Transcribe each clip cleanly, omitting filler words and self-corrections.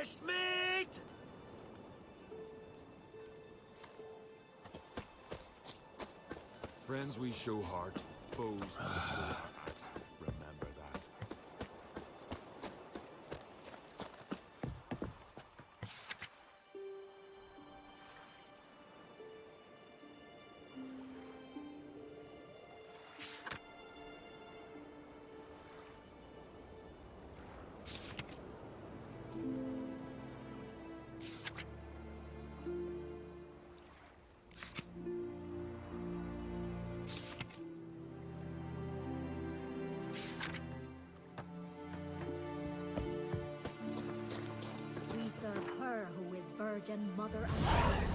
Fresh meat! Friends we show heart, foes we show our axe. Remember that. Her who is virgin, mother, and queen.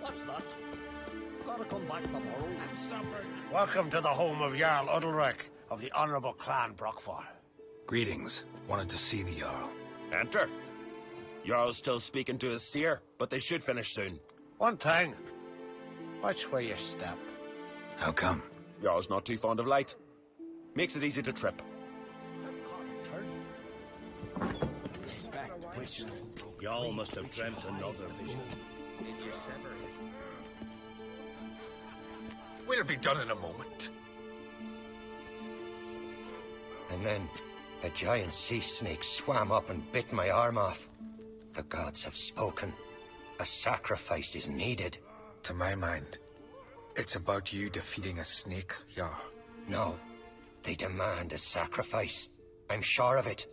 What's that? Gotta come back tomorrow. I'm suffering. Welcome to the home of Jarl Udalrek of the Honorable Clan Brockfall. Greetings. Wanted to see the Jarl. Enter. Jarl's still speaking to his seer, but they should finish soon. One thing. Watch where you step. How come? Jarl's not too fond of light. Makes it easy to trip. Y'all must have dreamt another vision. We'll be done in a moment. And then a giant sea snake swam up and bit my arm off. The gods have spoken. A sacrifice is needed. To my mind, it's about you defeating a snake, Jarl. No, they demand a sacrifice. I'm sure of it.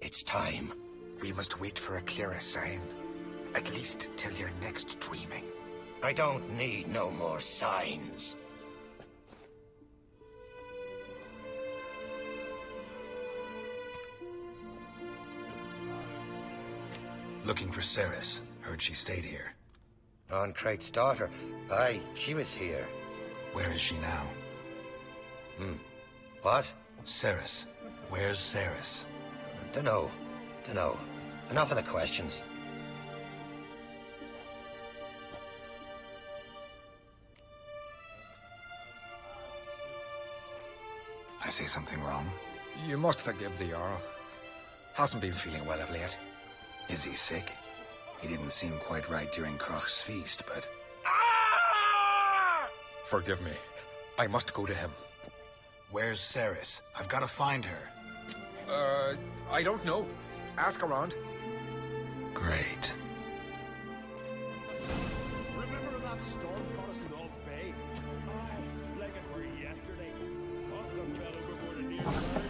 It's time. We must wait for a clearer sign. At least till your next dreaming. I don't need no more signs. Looking for Ceres. Heard she stayed here. Crate's daughter. Aye, she was here. Where is she now? What? Ceres. Where's Ceres? Dunno. Enough of the questions. I say something wrong? You must forgive the Jarl. Hasn't been feeling well of late. Is he sick? He didn't seem quite right during Kroch's feast, but... Ah! Forgive me. I must go to him. Where's Ceres? I've got to find her. I don't know. Ask around. Great. Remember that storm caught us in Old Bay? Aye, like it were yesterday. Halk fell overboard and nearly buried.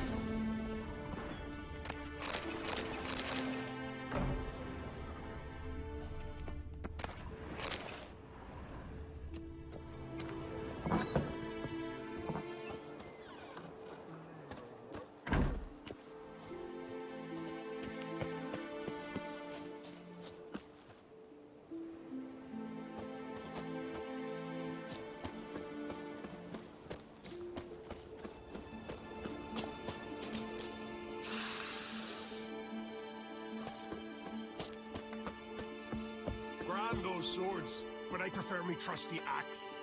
Grand those swords, but I prefer me trusty axe.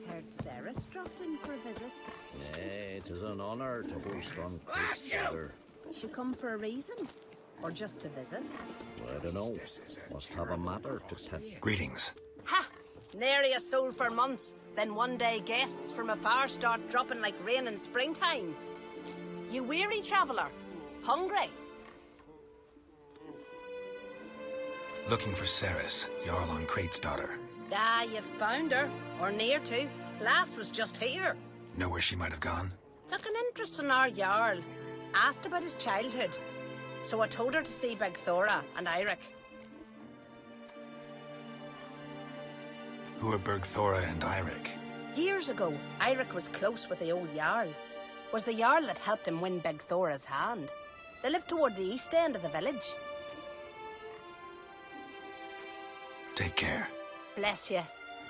Heard Ceres dropped in for a visit. Nay, it is an honor to host on Chris Thaler. She come for a reason? Or just to visit? I don't know. Must have a matter to tell. Greetings. Ha! Nary a soul for months. Then one day guests from afar start dropping like rain in springtime. You weary traveller? Hungry? Looking for Ceres, Jarl on Crate's daughter. Ah, you've found her. Or near to. Lass was just here. Know where she might have gone? Took an interest in our Jarl. Asked about his childhood. So I told her to see Beg Thora and Eirik. Who are Bergthora and Eirik? Years ago, Eirik was close with the old Jarl. Was the Jarl that helped him win Beg Thora's hand. They lived toward the east end of the village. Take care. Bless you.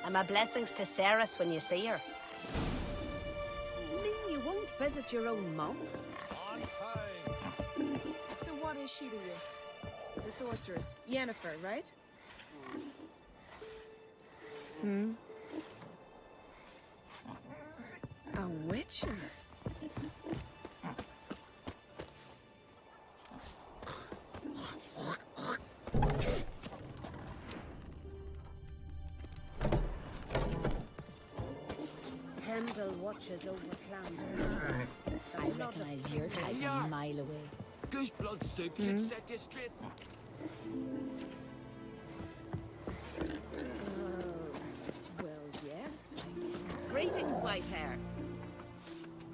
And my blessings to Ceres when you see her. mean you won't visit your own mum? On time. So what is she to you? The sorceress, Yennefer, right? A witcher. Pendle watches over Clanders. I recognize your type a mile away. Goose blood soup should set you straight. Well, yes. Greetings, white hair.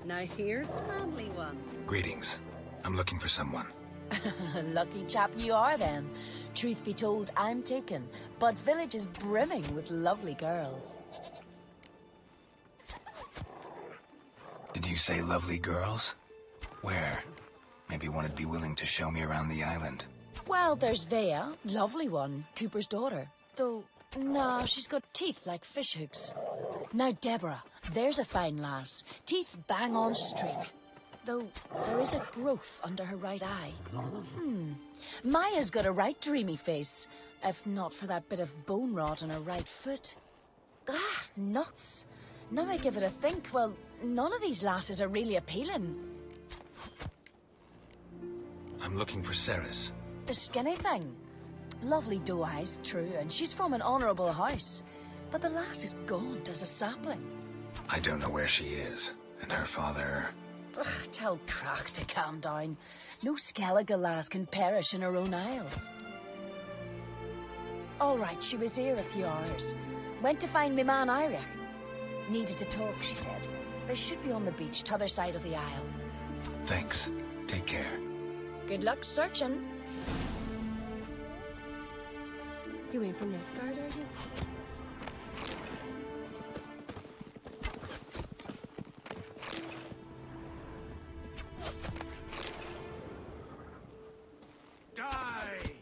Now here's the manly one. Greetings. I'm looking for someone. Lucky chap you are, then. Truth be told, I'm taken, but village is brimming with lovely girls. Did you say lovely girls? Where? Maybe one would be willing to show me around the island. Well, there's Vea, lovely one, Cooper's daughter. Though, no, she's got teeth like fishhooks. Now, Deborah, there's a fine lass. Teeth bang on straight. Though, there is a growth under her right eye. Maya's got a right dreamy face, if not for that bit of bone rot on her right foot. Ah, nuts. Now I give it a think, well, none of these lasses are really appealing. I'm looking for Ceres. The skinny thing. Lovely doe eyes, true, and she's from an honourable house. But the lass is gaunt as a sapling. I don't know where she is, and her father... Ugh, tell Crack to calm down. No Skellige lass can perish in her own isles. All right, she was here a few hours. Went to find me man Iric. Needed to talk, she said. They should be on the beach, t'other side of the isle. Thanks. Take care. Good luck searching. You ain't from Nilfgaard, are you? Die!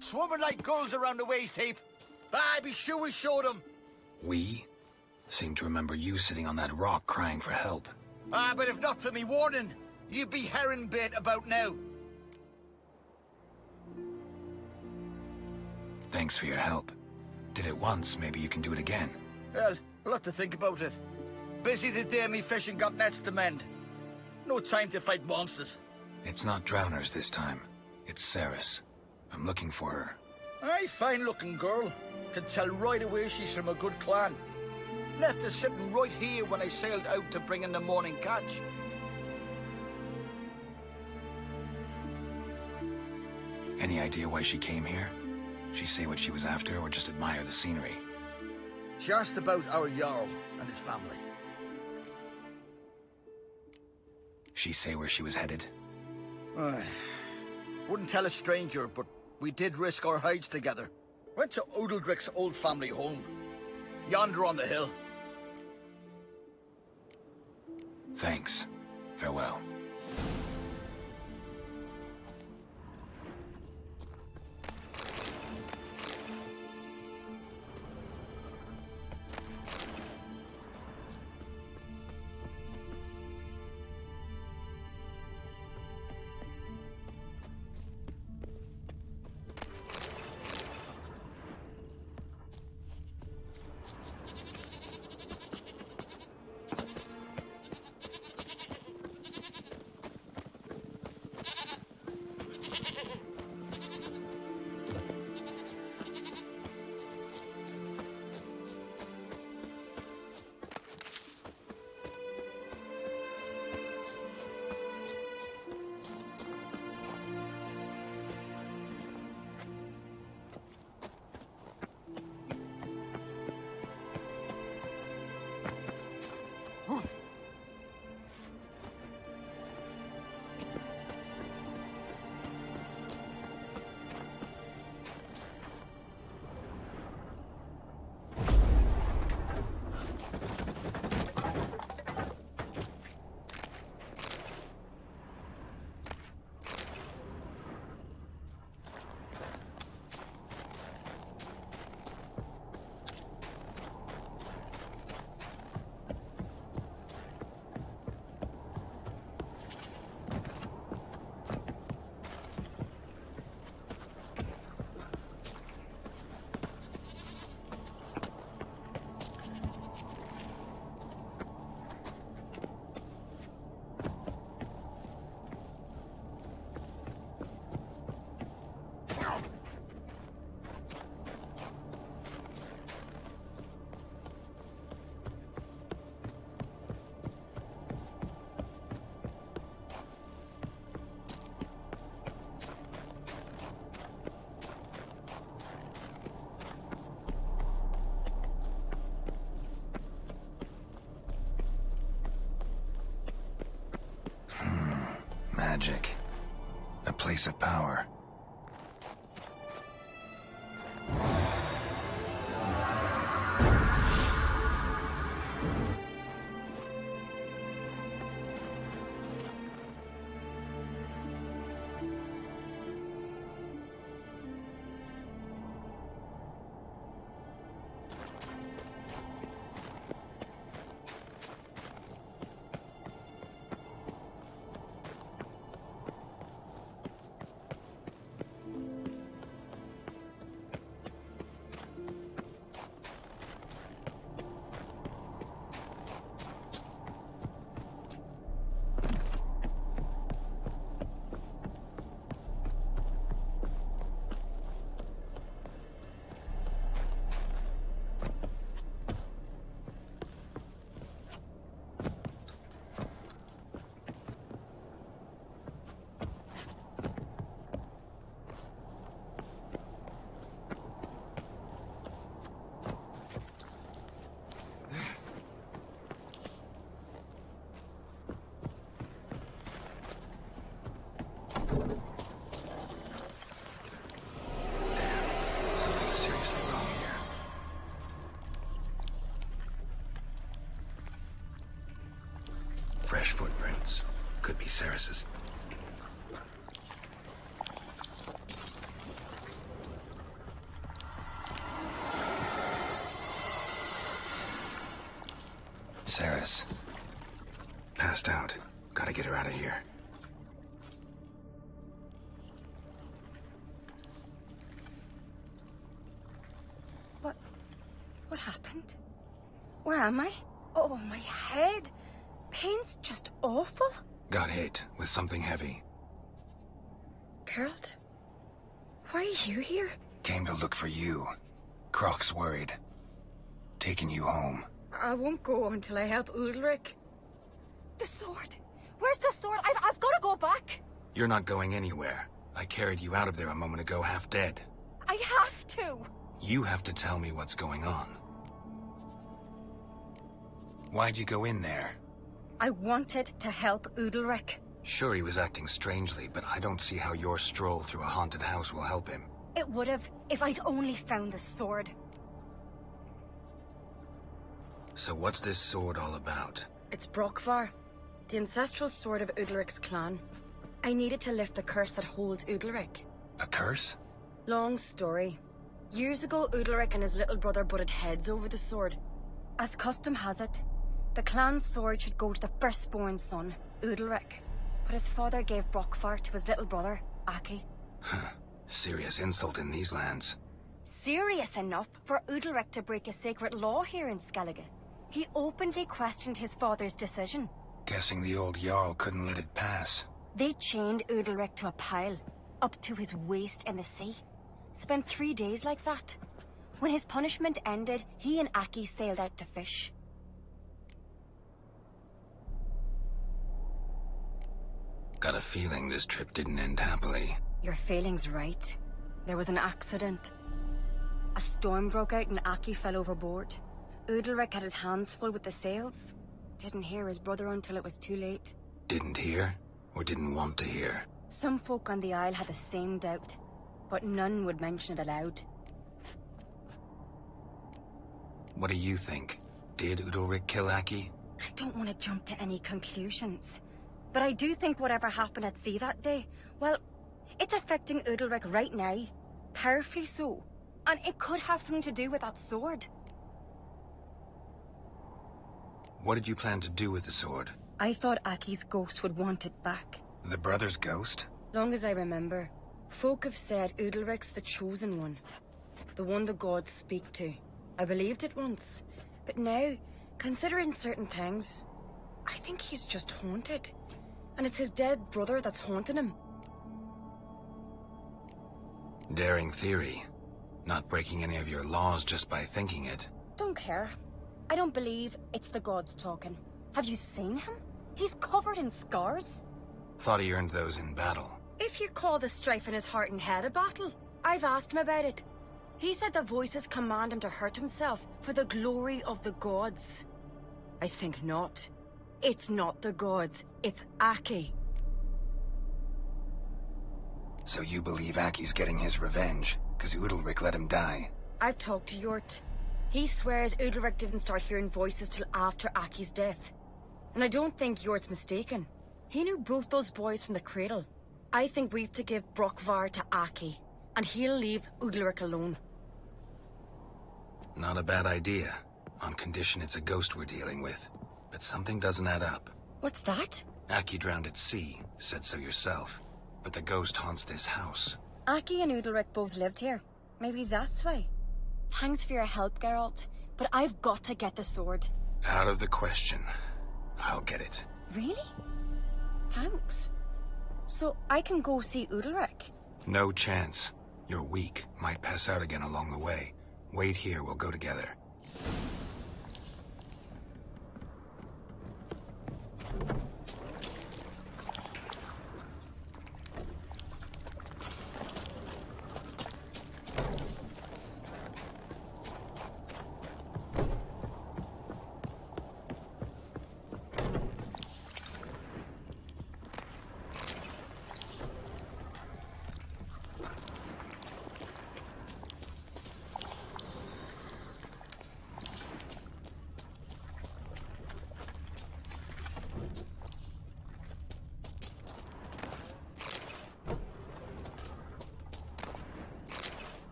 Swarming like gulls around the waist heap. Aye, be sure we showed them. We? Seem to remember you sitting on that rock crying for help. Ah, but if not for me warning, you'd be herring bait about now. Thanks for your help. Did it once, maybe you can do it again. Well, we'll have to think about it. Busy today, me fishing got nets to mend. No time to fight monsters. It's not drowners this time. It's Ceres. I'm looking for her. Aye, fine-looking girl. Can tell right away she's from a good clan. Left her sitting right here when I sailed out to bring in the morning catch. Any idea why she came here? She say what she was after, or just admire the scenery? She asked about our Jarl and his family. She say where she was headed? Wouldn't tell a stranger, but we did risk our hides together. Went to Odeldrick's old family home. Yonder on the hill. Thanks. Farewell. magic. A place of power. Fresh footprints. Could be Ceres's. Ceres. Passed out. Gotta get her out of here. What happened? Where am I? Oh, my head. Pain's just awful. Got hit with something heavy. Geralt? Why are you here? Came to look for you. Croc's worried. Taking you home. I won't go until I help Udalric. The sword! Where's the sword? I've got to go back! You're not going anywhere. I carried you out of there a moment ago, half dead. I have to! You have to tell me what's going on. Why'd you go in there? I wanted to help Udalric. Sure, he was acting strangely, but I don't see how your stroll through a haunted house will help him. It would have, if I'd only found the sword. So what's this sword all about? It's Brokvar, the ancestral sword of Udalric's clan. I needed to lift the curse that holds Udalric. A curse? Long story. Years ago, Udalric and his little brother butted heads over the sword. As custom has it, the clan's sword should go to the firstborn son, Udalric. But his father gave Brokvar to his little brother, Aki. Serious insult in these lands. Serious enough for Udalric to break a sacred law here in Skellige. He openly questioned his father's decision. Guessing the old Jarl couldn't let it pass. They chained Udalric to a pile, up to his waist in the sea. Spent 3 days like that. When his punishment ended, he and Aki sailed out to fish. Got a feeling this trip didn't end happily. Your feeling's right. There was an accident. A storm broke out and Aki fell overboard. Udalric had his hands full with the sails. Didn't hear his brother until it was too late. Didn't hear? Or didn't want to hear? Some folk on the Isle had the same doubt, but none would mention it aloud. What do you think? Did Udalric kill Aki? I don't want to jump to any conclusions, but I do think whatever happened at sea that day, well, it's affecting Udalric right now, powerfully so, and it could have something to do with that sword. What did you plan to do with the sword? I thought Aki's ghost would want it back. The brother's ghost? Long as I remember, folk have said Udalric's the chosen one. The one the gods speak to. I believed it once, but now, considering certain things, I think he's just haunted. And it's his dead brother that's haunting him. Daring theory. Not breaking any of your laws just by thinking it. Don't care. I don't believe it's the gods talking. Have you seen him? He's covered in scars. Thought he earned those in battle. If you call the strife in his heart and head a battle, I've asked him about it. He said the voices command him to hurt himself for the glory of the gods. I think not. It's not the gods, it's Aki. So you believe Aki's getting his revenge, because Udalric let him die? I've talked to Yort. He swears Udalric didn't start hearing voices till after Aki's death. And I don't think Yort's mistaken. He knew both those boys from the cradle. I think we've to give Brokvar to Aki, and he'll leave Udalric alone. Not a bad idea, on condition it's a ghost we're dealing with. But something doesn't add up. What's that? Aki drowned at sea, said so yourself. But the ghost haunts this house. Aki and Udalric both lived here. Maybe that's why. Thanks for your help, Geralt, but I've got to get the sword. Out of the question. I'll get it. Really? Thanks. So I can go see Udalric? No chance. You're weak. Might pass out again along the way. Wait here, we'll go together.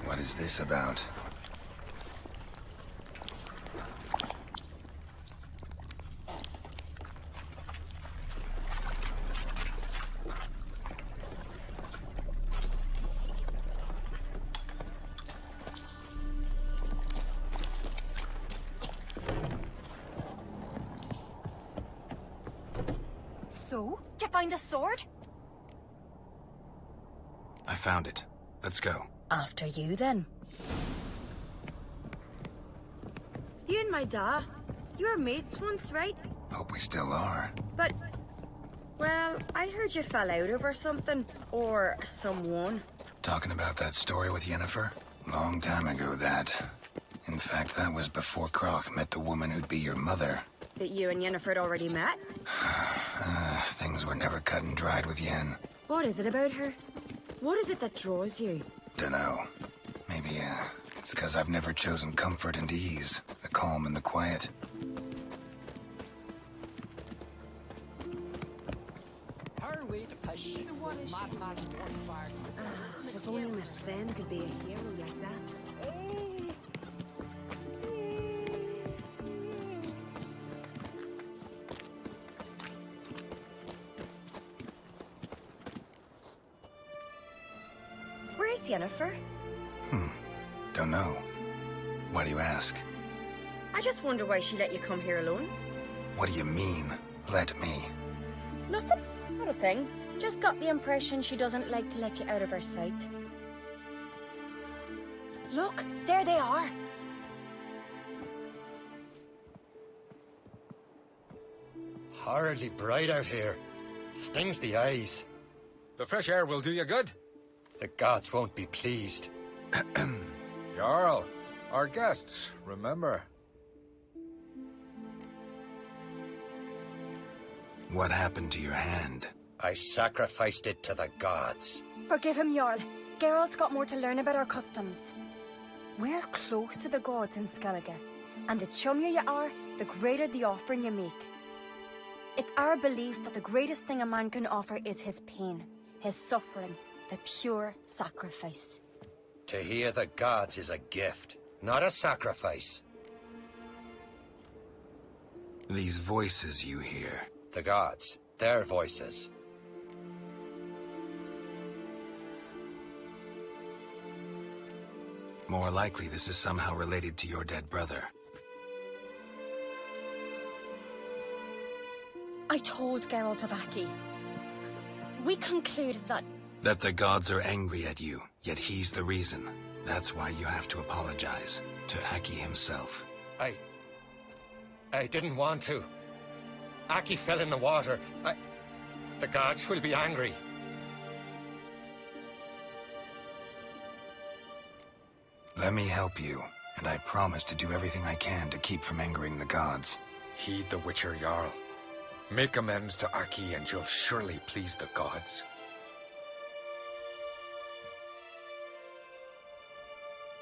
What is this about? So? Did you find the sword? I found it. Let's go. After you, then. You and my dad, you were mates once, right? Hope we still are. But, well, I heard you fell out over something. Or someone. Talking about that story with Yennefer? Long time ago, that. In fact, that was before Croc met the woman who'd be your mother. But you and Yennefer had already met? Things were never cut and dried with Yen. What is it about her? What is it that draws you? Dunno. Maybe, it's because I've never chosen comfort and ease. The calm and the quiet. Her way to push. So what is If only Miss Sven could be a hero like that. Where's Yennefer? Don't know. Why do you ask? I just wonder why she let you come here alone. What do you mean, let me? Nothing. Not a thing. Just got the impression she doesn't like to let you out of her sight. Look, there they are. Horribly bright out here. Stings the eyes. The fresh air will do you good. The gods won't be pleased. Jarl, our guests, remember. What happened to your hand? I sacrificed it to the gods. Forgive him, Jarl. Geralt's got more to learn about our customs. We're close to the gods in Skellige, and the chummier you are, the greater the offering you make. It's our belief that the greatest thing a man can offer is his pain, his suffering, a pure sacrifice. To hear the gods is a gift, not a sacrifice. These voices you hear. The gods, their voices. More likely this is somehow related to your dead brother. I told Geralt of Aki. We concluded that... That the gods are angry at you, yet he's the reason. That's why you have to apologize to Aki himself. I didn't want to. Aki fell in the water. The gods will be angry. Let me help you, and I promise to do everything I can to keep from angering the gods. Heed the Witcher Jarl. Make amends to Aki and you'll surely please the gods.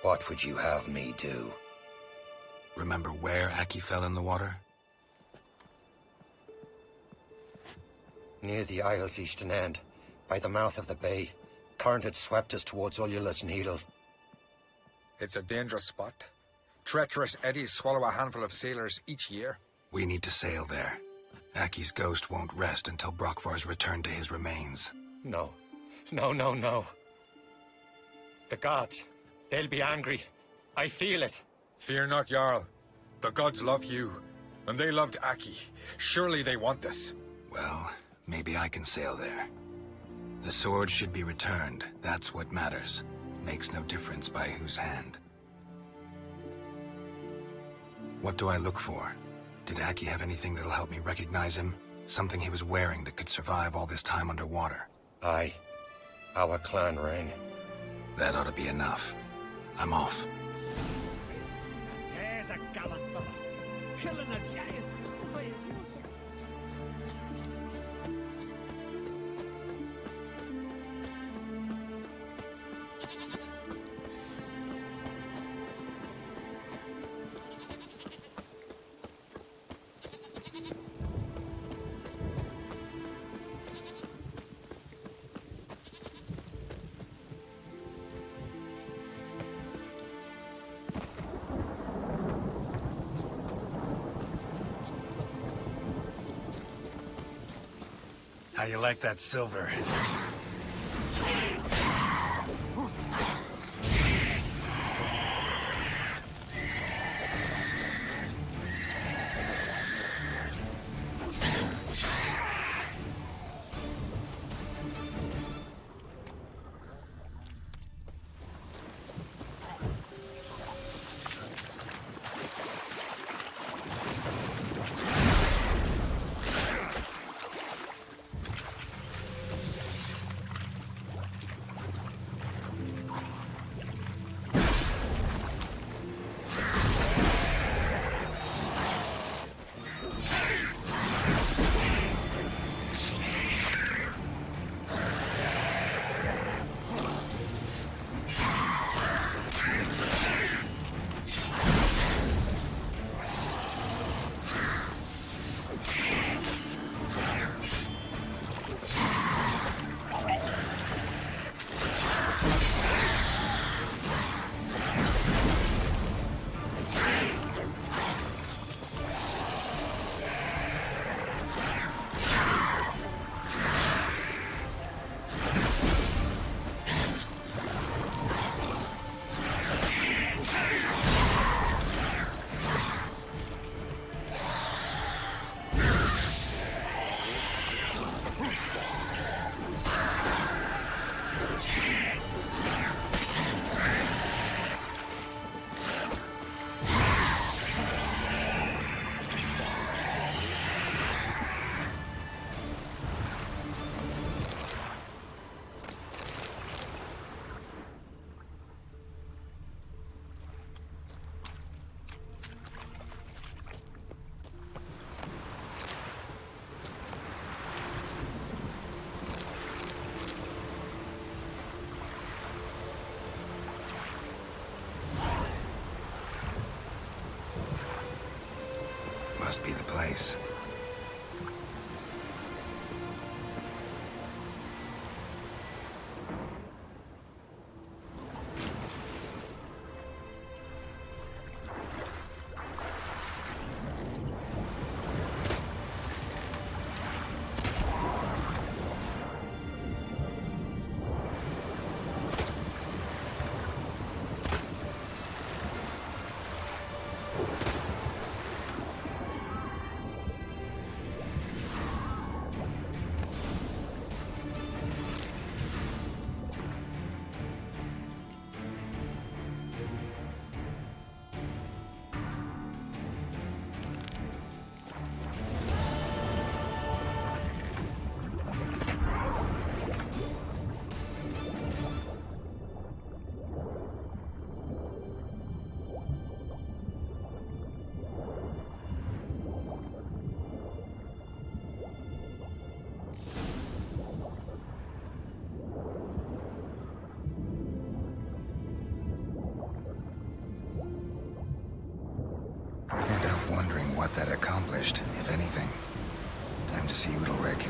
What would you have me do? Remember where Aki fell in the water? Near the isle's eastern end, by the mouth of the bay. Current had swept us towards Ullula's Needle. It's a dangerous spot. Treacherous eddies swallow a handful of sailors each year. We need to sail there. Aki's ghost won't rest until Brokvar's returned to his remains. No. No. The gods, they'll be angry. I feel it. Fear not, Jarl. The gods love you, and they loved Aki. Surely they want this. Well, maybe I can sail there. The sword should be returned. That's what matters. Makes no difference by whose hand. What do I look for? Did Aki have anything that'll help me recognize him? Something he was wearing that could survive all this time underwater? Aye. Our clan ring. That ought to be enough. I'm off. There's a gallant fella. Killing a giant by his music. How you like that silver? Must be the place. that accomplished, if anything. Time to see Udalric.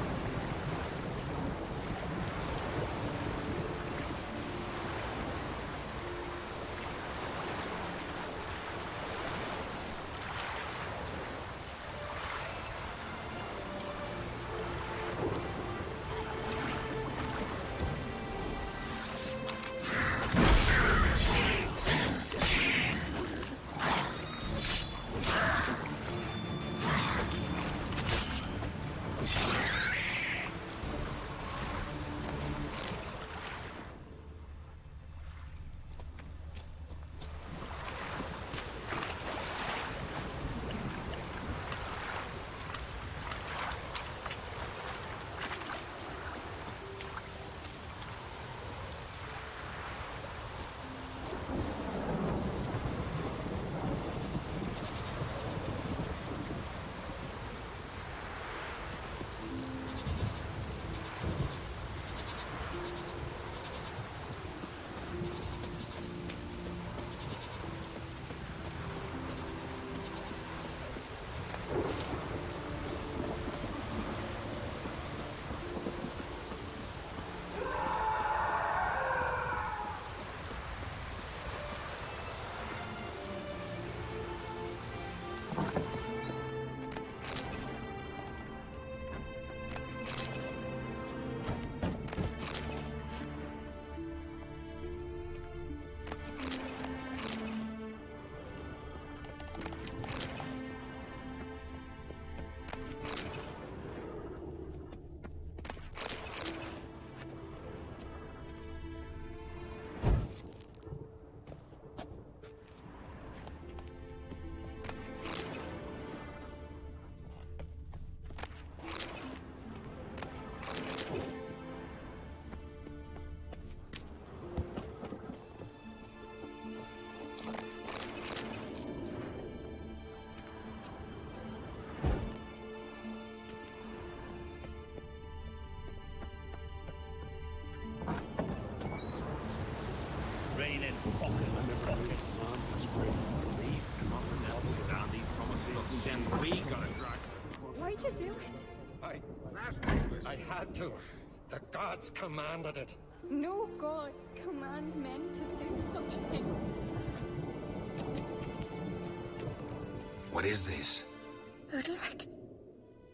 Raining fucking buckets. These promises, down these promises, then we gotta drag. Why'd you do it? I had to. The gods commanded it. No gods command men to do such things. What is this? Udalric.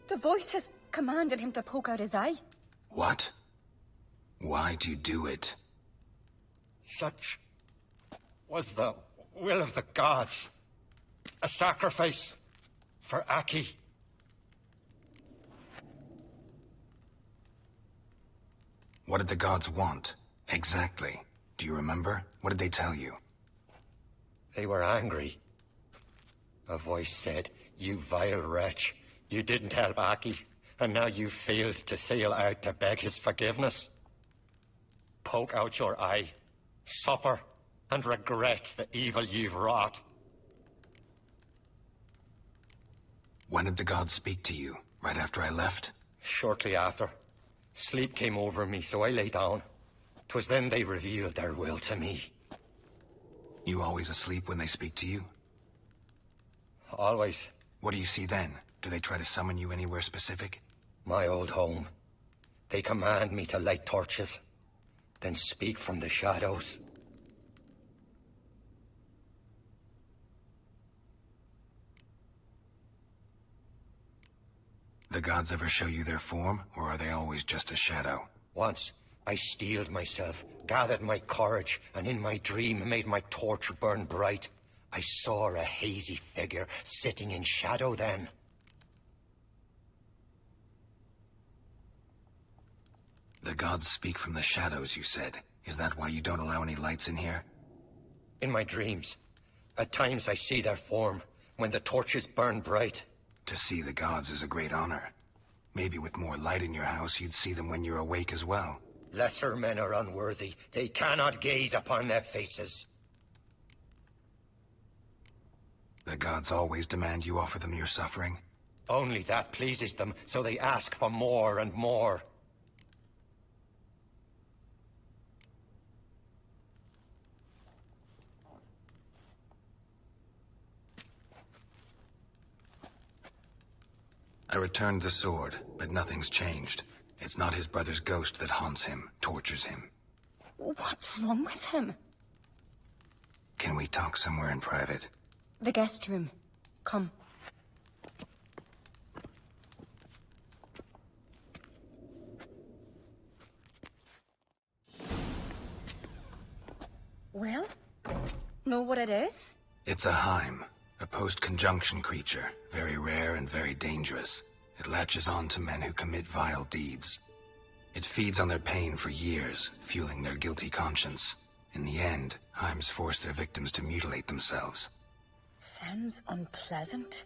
The voice has commanded him to poke out his eye. What? Why do you do it? Such was the will of the gods. A sacrifice for Aki. What did the gods want? Exactly. Do you remember? What did they tell you? They were angry. A voice said, "You vile wretch, you didn't help Aki, and now you failed to sail out to beg his forgiveness. Poke out your eye, suffer, and regret the evil you've wrought." When did the gods speak to you? Right after I left? Shortly after. Sleep came over me, so I lay down. 'Twas then they revealed their will to me. You always asleep when they speak to you? Always. What do you see then? Do they try to summon you anywhere specific? My old home. They command me to light torches, then speak from the shadows. The gods ever show you their form, or are they always just a shadow? Once, I steeled myself, gathered my courage, and in my dream made my torch burn bright. I saw a hazy figure sitting in shadow then. The gods speak from the shadows, you said. Is that why you don't allow any lights in here? In my dreams. At times I see their form, when the torches burn bright. To see the gods is a great honor. Maybe with more light in your house, you'd see them when you're awake as well. Lesser men are unworthy. They cannot gaze upon their faces. The gods always demand you offer them your suffering? Only that pleases them, so they ask for more and more. I returned the sword, but nothing's changed. It's not his brother's ghost that haunts him, tortures him. What's wrong with him? Can we talk somewhere in private? The guest room. Come. Well, know what it is? It's a Heim, a post-conjunction creature, very rare and very dangerous. It latches on to men who commit vile deeds. It feeds on their pain for years, fueling their guilty conscience. In the end, Heims force their victims to mutilate themselves. Sounds unpleasant.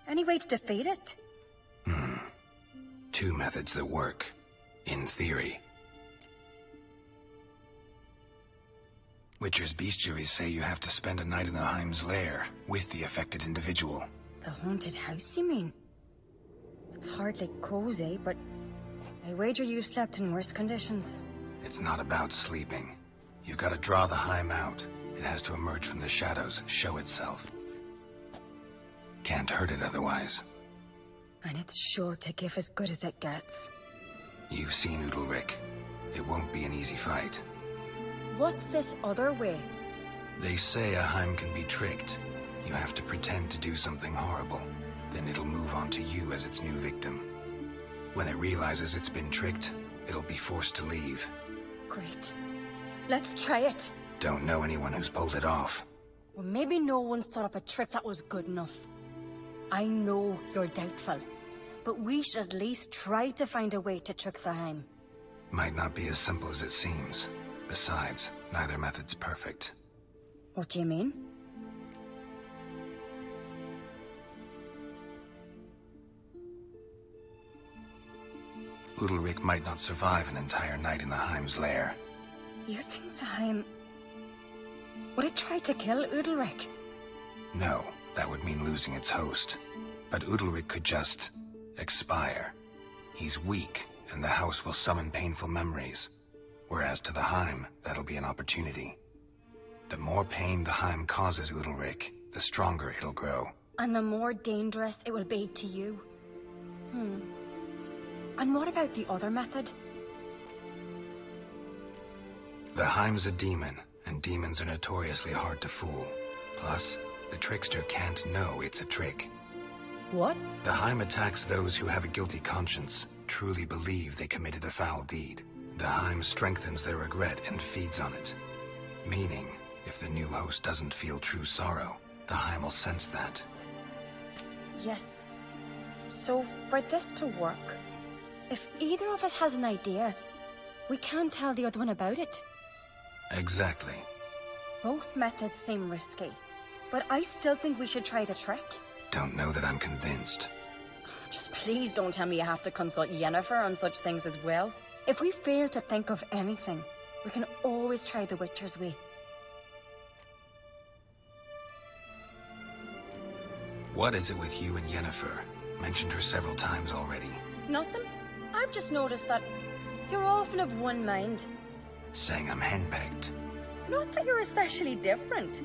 Any way to defeat it? Two methods that work, in theory. Witcher's bestiaries say you have to spend a night in the Heim's lair, with the affected individual. The haunted house, you mean? It's hardly cozy, but I wager you slept in worse conditions. It's not about sleeping. You've got to draw the Heim out. It has to emerge from the shadows, show itself. Can't hurt it otherwise. And it's sure to give as good as it gets. You've seen Udalric. It won't be an easy fight. What's this other way? They say a Heim can be tricked. You have to pretend to do something horrible. Then it'll move on to you as its new victim. When it realizes it's been tricked, it'll be forced to leave. Great. Let's try it. Don't know anyone who's pulled it off. Well, maybe no one's thought up a trick that was good enough. I know you're doubtful, but we should at least try to find a way to trick the Heim. Might not be as simple as it seems. Besides, neither method's perfect. What do you mean? Udalric might not survive an entire night in the Heim's lair. You think the Heim... Would it try to kill Udalric? No, that would mean losing its host. But Udalric could just... expire. He's weak, and the house will summon painful memories. Whereas to the Heim, that'll be an opportunity. The more pain the Heim causes Udalric, the stronger it'll grow. And the more dangerous it will be to you. And what about the other method? The Heim's a demon, and demons are notoriously hard to fool. Plus, the trickster can't know it's a trick. What? The Heim attacks those who have a guilty conscience, truly believe they committed a foul deed. The Heim strengthens their regret and feeds on it. Meaning, if the new host doesn't feel true sorrow, the Heim will sense that. Yes. So, for this to work, if either of us has an idea, we can't tell the other one about it. Exactly. Both methods seem risky, but I still think we should try the trick. Don't know that I'm convinced. Just please don't tell me you have to consult Yennefer on such things as well. If we fail to think of anything, we can always try the Witcher's way. What is it with you and Yennefer? Mentioned her several times already. Nothing. I've just noticed that you're often of one mind. Saying I'm henpecked. Not that you're especially different.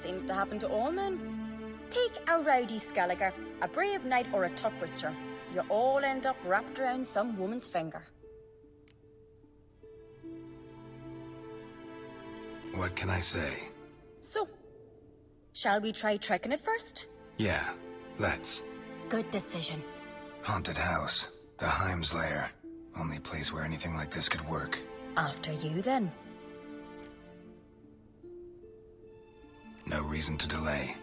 Seems to happen to all men. Take a rowdy Skelliger, a brave knight, or a tough Witcher. You all end up wrapped around some woman's finger. What can I say? So, shall we try tricking it first? Yeah, let's. Good decision. Haunted house. The Heim's lair. Only place where anything like this could work. After you, then. No reason to delay.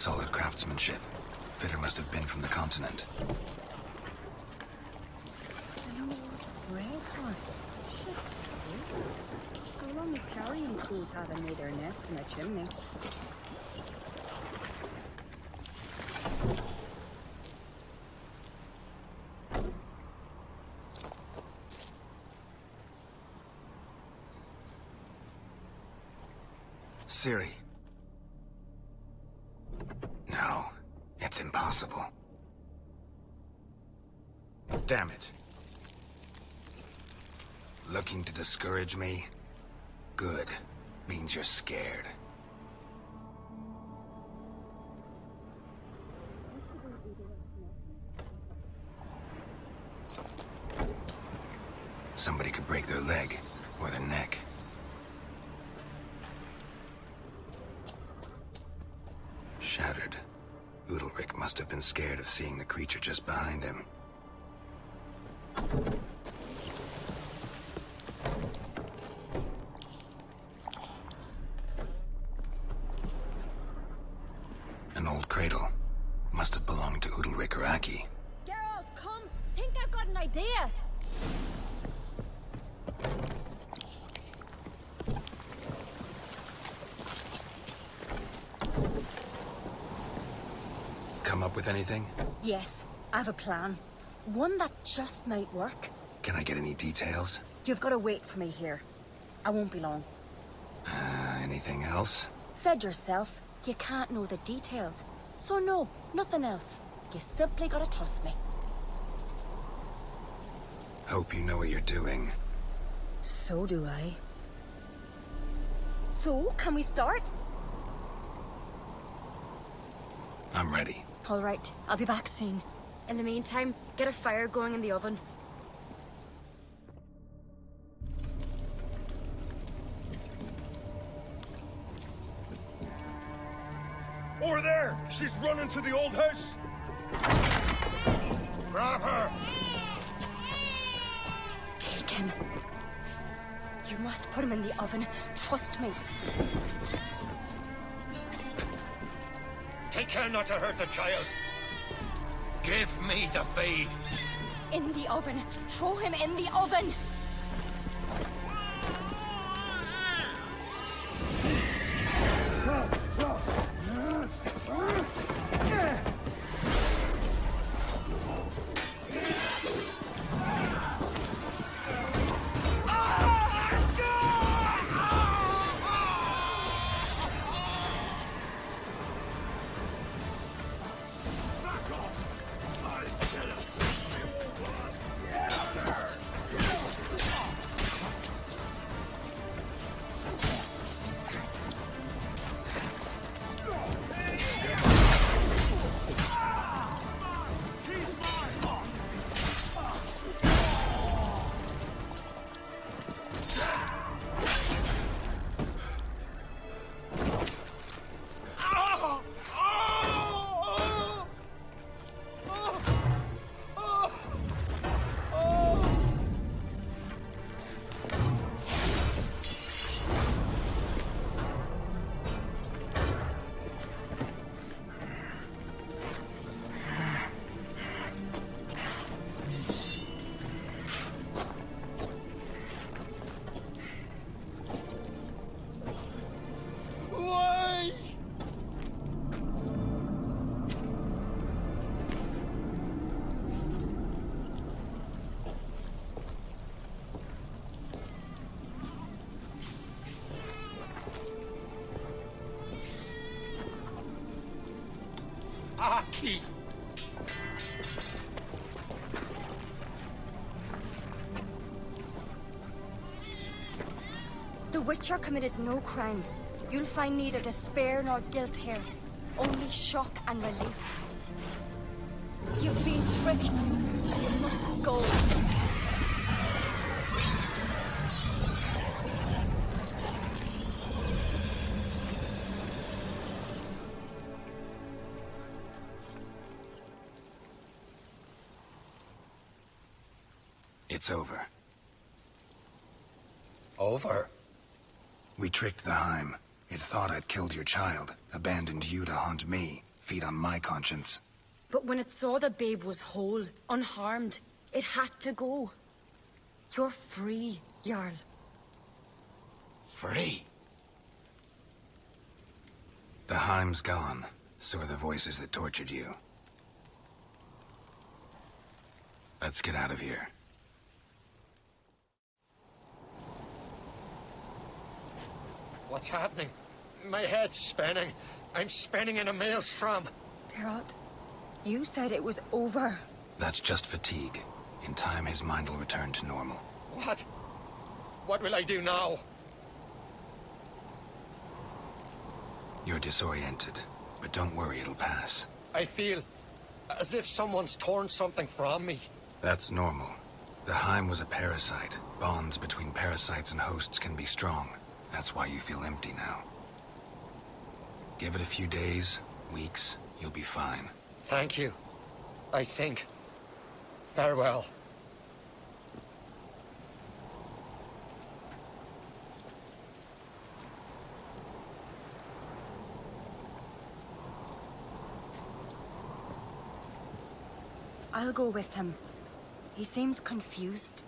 Solid craftsmanship. Fitter must have been from the continent. Red heart. Shit. So long as carrying crows haven't made their nest in a chimney. Ciri. No, it's impossible. Damn it. Looking to discourage me? Good. Means you're scared. Somebody could break their leg or their neck. Shattered. Udalric must have been scared of seeing the creature just behind him. An old cradle. Must have belonged to Udalric or Aki. Geralt, come! Think I've got an idea! Come up with anything? Yes, I have a plan. One that just might work. Can I get any details? You've got to wait for me here. I won't be long. Anything else? Said yourself, you can't know the details. So no, nothing else. You simply gotta trust me. Hope you know what you're doing. So do I. So, can we start? I'm ready. All right, I'll be back soon. In the meantime, get a fire going in the oven. Over there! She's running to the old house! Grab her! Take him. You must put him in the oven. Trust me. Take care not to hurt the child. Give me the babe. In the oven. Throw him in the oven. Aki! The Witcher committed no crime. You'll find neither despair nor guilt here. Only shock and relief. You've been tricked. You must go. It's over. Over? We tricked the Heim. It thought I'd killed your child, abandoned you to haunt me. feed on my conscience. But when it saw the babe was whole, unharmed, it had to go. You're free, Jarl. Free? The Heim's gone. So are the voices that tortured you. Let's get out of here. What's happening? My head's spinning. I'm spinning in a maelstrom. Geralt, you said it was over. That's just fatigue. In time, his mind will return to normal. What? What will I do now? You're disoriented, but don't worry, it'll pass. I feel as if someone's torn something from me. That's normal. The Heim was a parasite. Bonds between parasites and hosts can be strong. That's why you feel empty now. Give it a few days, weeks, you'll be fine. Thank you. I think. Farewell. I'll go with him. He seems confused.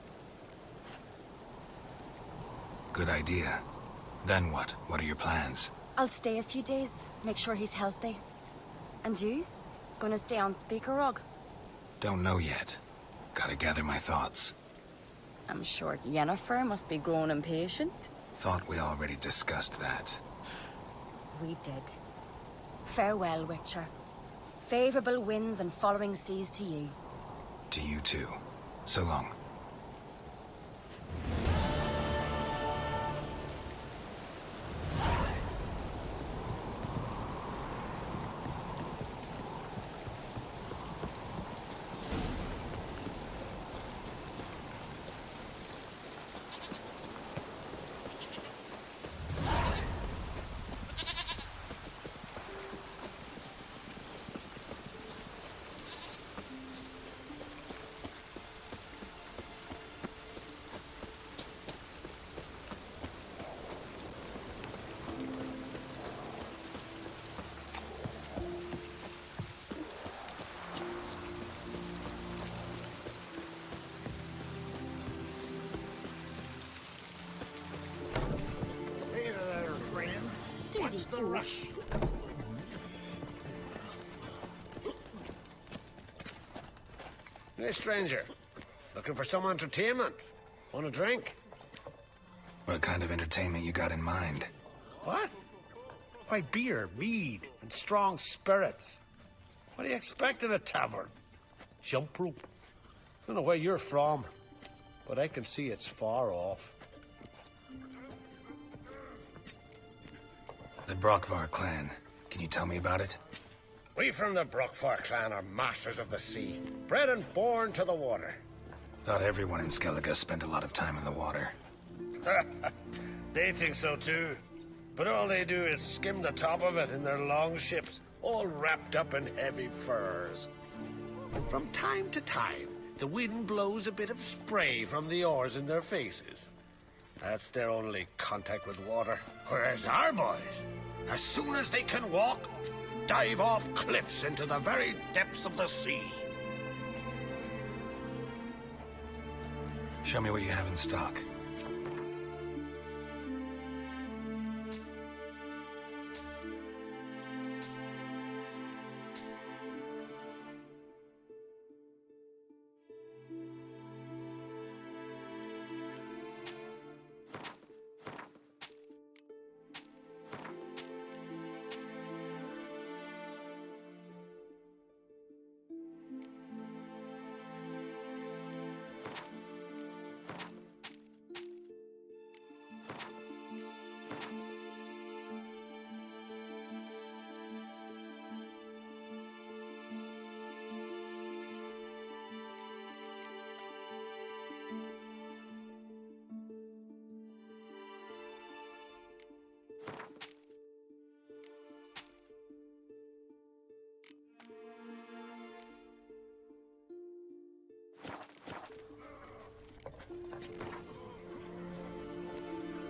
Good idea. Then what? What are your plans? I'll stay a few days, make sure he's healthy. And you? Gonna stay on Speaker Rug? Don't know yet. Gotta gather my thoughts. I'm sure Yennefer must be growing impatient. Thought we already discussed that. We did. Farewell, Witcher. Favorable winds and following seas to you. To you too. So long. What's the rush? Hey, stranger. Looking for some entertainment? Want a drink? What kind of entertainment you got in mind? What? Why, beer, mead, and strong spirits. What do you expect in a tavern? Jump rope. Don't know where you're from, but I can see it's far off. The Brockvar clan. Can you tell me about it? We from the Brockvar clan are masters of the sea, bred and born to the water. Thought everyone in Skellige spent a lot of time in the water. They think so too, but all they do is skim the top of it in their long ships, all wrapped up in heavy furs. And from time to time, the wind blows a bit of spray from the oars in their faces. That's their only contact with water. Whereas our boys, as soon as they can walk, dive off cliffs into the very depths of the sea. Show me what you have in stock.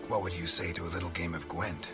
What would you say to a little game of Gwent?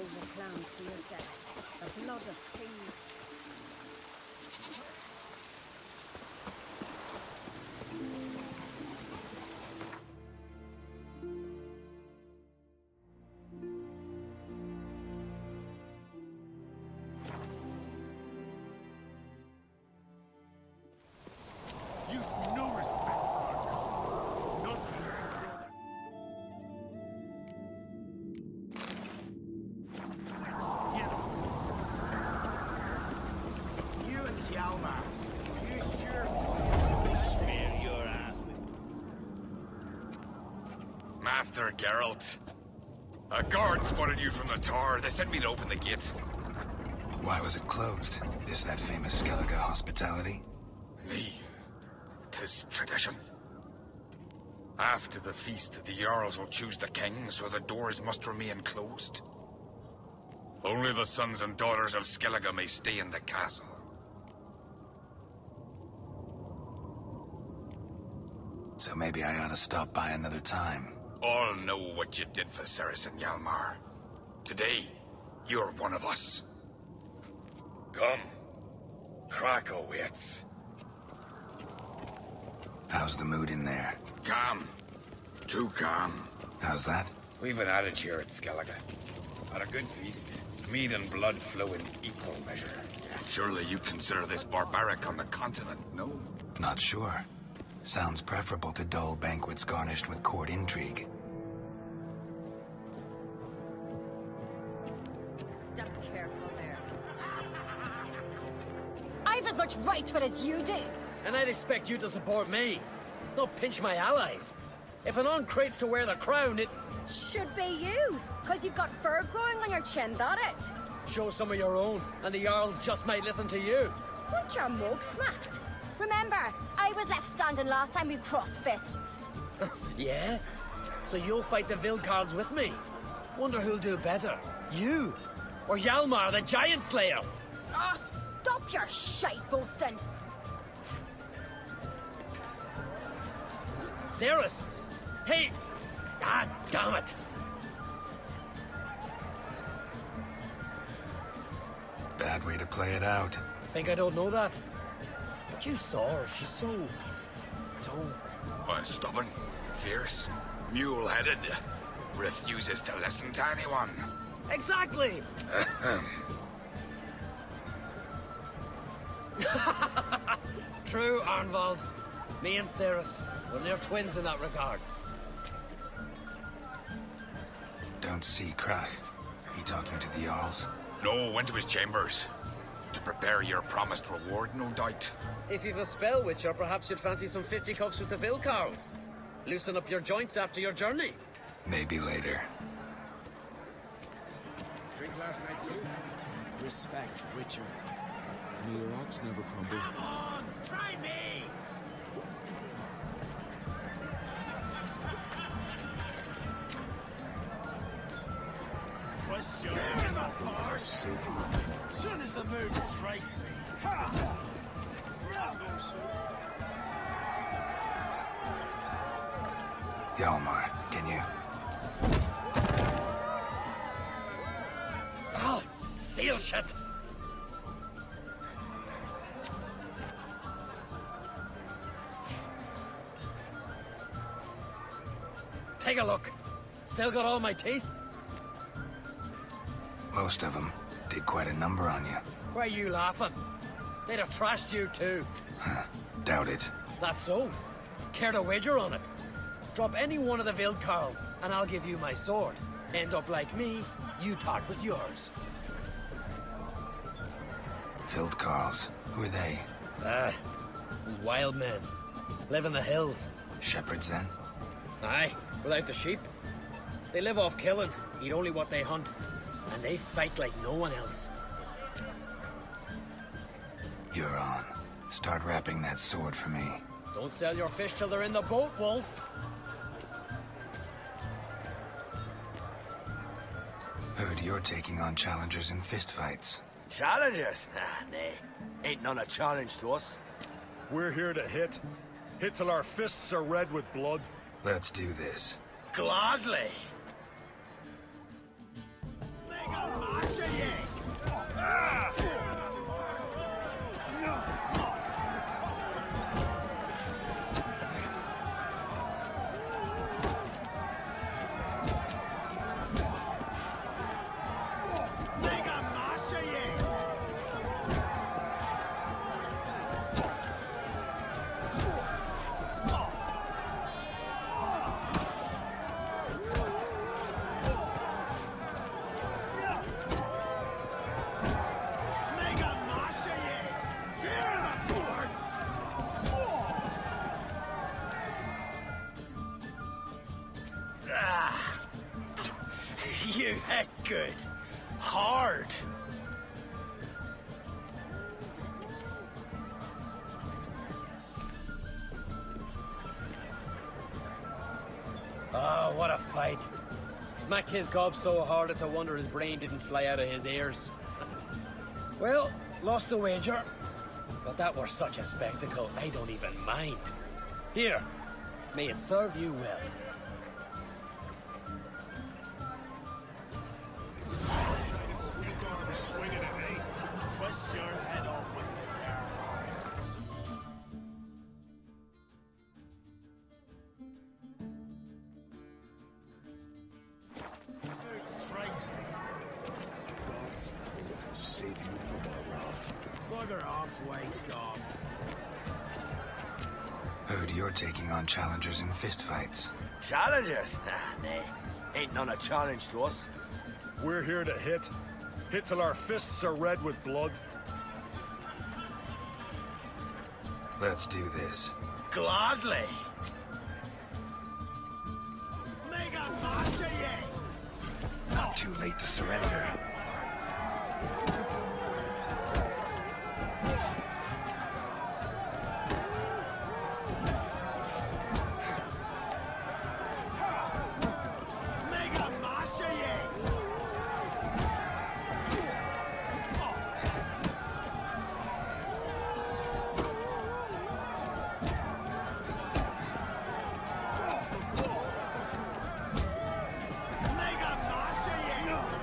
over clans for yourself. The blood of kings. Master Geralt. A guard spotted you from the tower. They sent me to open the gate. Why was it closed? Is that famous Skellige hospitality? Me. 'Tis tradition. After the feast, the Jarls will choose the king, so the doors must remain closed. Only the sons and daughters of Skellige may stay in the castle. So maybe I ought to stop by another time. All know what you did for Saracen Hjalmar. Today, you're one of us. Come. Krakow waits. How's the mood in there? Calm. Too calm. How's that? We've an adage here at Skellige. At a good feast, mead and blood flow in equal measure. Surely you consider this barbaric on the continent, no? Not sure. Sounds preferable to dull banquets garnished with court intrigue. Step careful there. I've as much right to it as you do. And I'd expect you to support me. Don't pinch my allies. If an uncrate's to wear the crown, it... Should be you, because you've got fur growing on your chin, that it? Show some of your own, and the Jarls just might listen to you. Want your mug smacked? Remember, I was left standing last time we crossed fists. Yeah? So you'll fight the Vilcarls with me? Wonder who'll do better, you or Hjalmar the Giant Slayer? Oh, stop your shite boasting. Ceres! Hey! Ah, damn it! Bad way to play it out. Think I don't know that? But you saw her. She's so... Stubborn, fierce, mule-headed, refuses to listen to anyone. Exactly! True, Arnvald. Me and Ceres, well, they're twins in that regard. Don't see Krak. He talking to the Jarls? No, went to his chambers. To prepare your promised reward, no doubt. If you've a spell witcher, perhaps you'd fancy some fisticuffs with the Vilcarls. Loosen up your joints after your journey. Maybe later. Drink last night, too? Respect, Witcher. May your rocks never crumble. Come on, try me! As soon as the mood strikes me. Ha! Hjalmar, can you? Oh, seal shit! Take a look. Still got all my teeth? Most of them. Did quite a number on you. Why are you laughing? They'd have trashed you too. Huh. Doubt it. That's so. Care to wager on it? Drop any one of the Vilcarls, and I'll give you my sword. End up like me, you part with yours. Vilcarls. Who are they? Those wild men. Live in the hills. Shepherds, then? Aye, without the sheep. They live off killing, eat only what they hunt. And they fight like no one else. You're on. Start wrapping that sword for me. Don't sell your fish till they're in the boat, Wolf. Heard you're taking on challengers in fistfights. Challengers? Ah, nay. Ain't none a challenge to us. We're here to hit. Hit till our fists are red with blood. Let's do this. Gladly. good. Hard. Oh, what a fight. Smacked his gob so hard it's a wonder his brain didn't fly out of his ears. Well, lost the wager. But that were such a spectacle, I don't even mind. Here, may it serve you well. Save you from my wrath. Bugger off, white gob. Heard you're taking on challengers in fistfights. Challengers? Nah. Ain't none a challenge to us. We're here to hit. Hit till our fists are red with blood. Let's do this. Gladly. Not too late to surrender.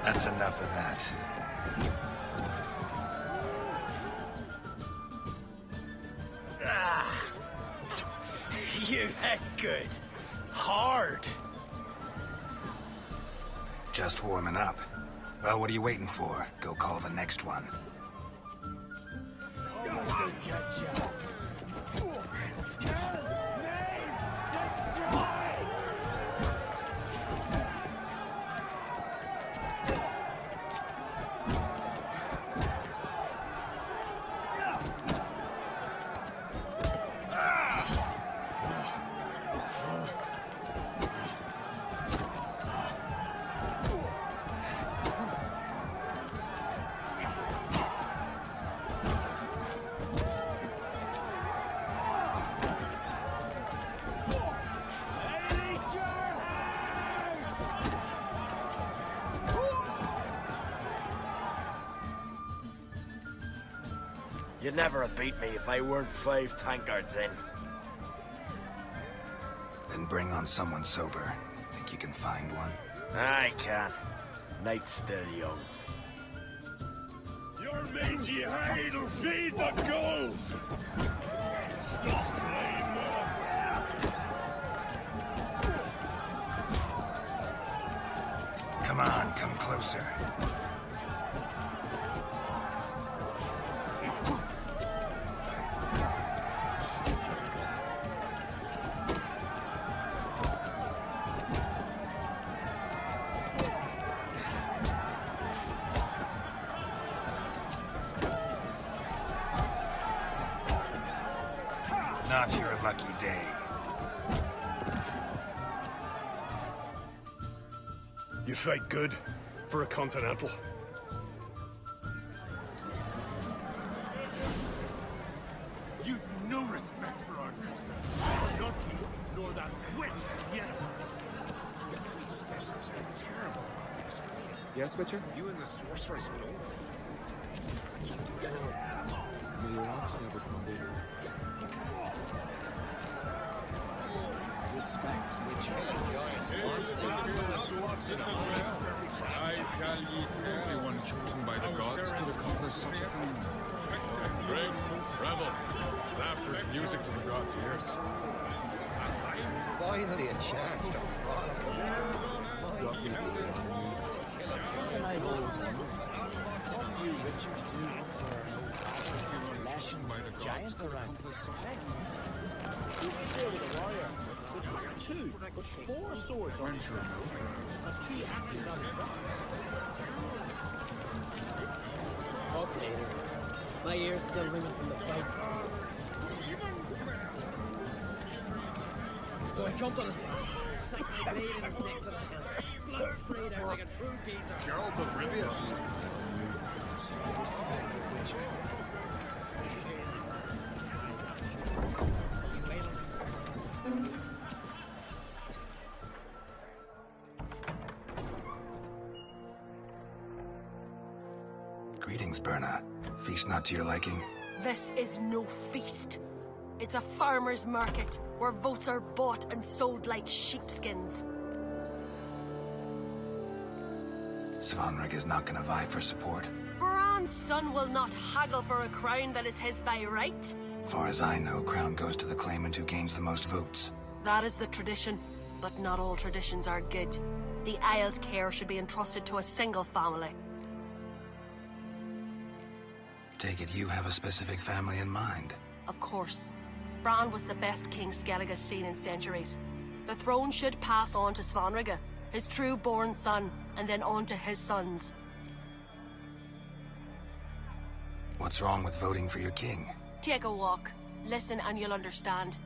That's enough of that. You had good. Hard. Just warming up. Well, what are you waiting for? Go call the next one. You'd never have beat me if I weren't 5 tankards in. Then bring on someone sober. Think you can find one? I can't. Night's still young. Your mangy hide will feed the gulls! Stop playing more! Come on, come closer. Not your lucky day. You fight good for a continental. You've no respect for our customs. Not you, nor that witch, Yennefer. Your three specials are terrible. Yes, Witcher? You and the sorceress both. Keep together. May your rocks never crumble. Respect, Witcher. Everyone chosen by the gods could accomplish such a thing. Drink, revel, laughter and music to the gods' ears. Finally a chance to frolic. What you and I always wondered. What you Witchers do for no lashing by the giants around. You can say with a warrior, but not 2, but 4 swords on his back, and 2 axes on his back. Talk later. My ears still ringing from the fight. So I jumped on his back, sank my blade in his neck to the hilt. not sprayed out like a true geezer. Geralt of Rivia. Greetings, Berna. Feast not to your liking? This is no feast. It's a farmer's market where votes are bought and sold like sheepskins. Svorlag is not gonna vie for support. Bran's son will not haggle for a crown that is his by right. Far as I know, crown goes to the claimant who gains the most votes. That is the tradition, but not all traditions are good. The Isle's care should be entrusted to a single family. Take it you have a specific family in mind. Of course. Bran was the best king Skellig has seen in centuries. The throne should pass on to Svorlag, his true-born son, and then on to his sons. What's wrong with voting for your king? Take a walk. Listen and you'll understand.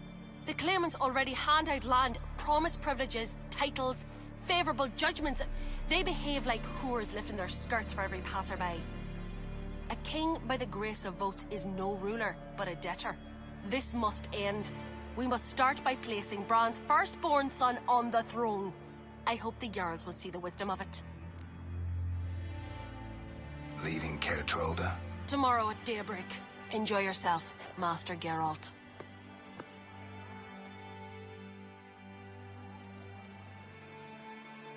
The claimants already hand out land, promise privileges, titles, favourable judgments. They behave like whores lifting their skirts for every passerby. A king by the grace of votes is no ruler, but a debtor. This must end. We must start by placing Bran's firstborn son on the throne. I hope the Jarls will see the wisdom of it. Leaving Caer Trolda? Tomorrow at daybreak. Enjoy yourself, Master Geralt.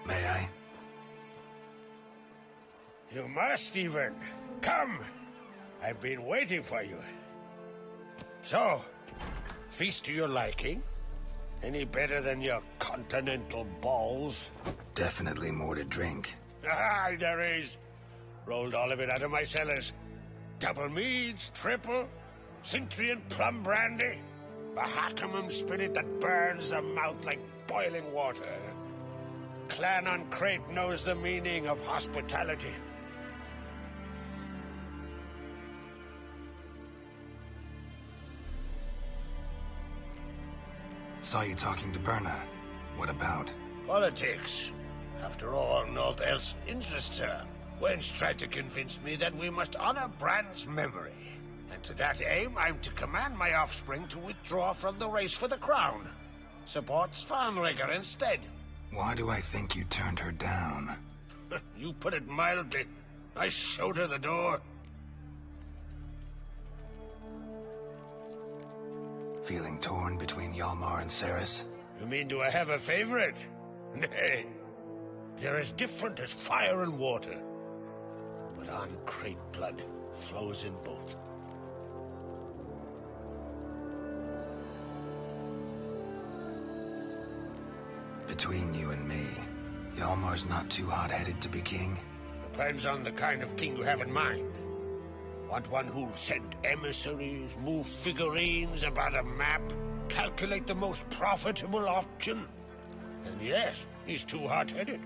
May I? You must even. Come! I've been waiting for you. So, feast to your liking? Any better than your continental balls? Definitely more to drink. Ah, there is. Rolled all of it out of my cellars. Double meads, triple, Cintrian plum brandy, a Hackamum spirit that burns the mouth like boiling water. Clan on Crate knows the meaning of hospitality. Saw you talking to Berna. What about? Politics. After all, naught else interests her. Wench tried to convince me that we must honor Bran's memory. And to that aim, I'm to command my offspring to withdraw from the race for the crown. Support Svorlag instead. Why do I think you turned her down? You put it mildly. I showed her the door. Feeling torn between Hjalmar and Cerys? You mean, do I have a favorite? Nay. They're as different as fire and water. But on Crate blood flows in both. Between you and me, Hjalmar's not too hot-headed to be king? Depends on the kind of king you have in mind. Want one who'll send emissaries, move figurines about a map, calculate the most profitable option? And yes, he's too hot-headed.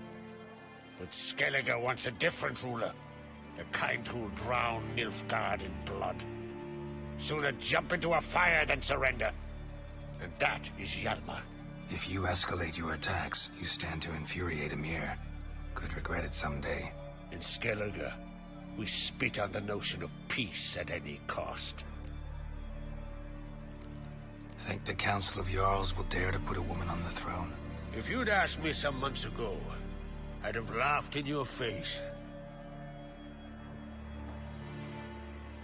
But Skellige wants a different ruler. The kind who'll drown Nilfgaard in blood. Sooner jump into a fire than surrender. And that is Hjalmar. If you escalate your attacks, you stand to infuriate Emir. Could regret it someday. In Skellige, we spit on the notion of peace at any cost. Think the Council of Jarls will dare to put a woman on the throne? If you'd asked me some months ago, I'd have laughed in your face.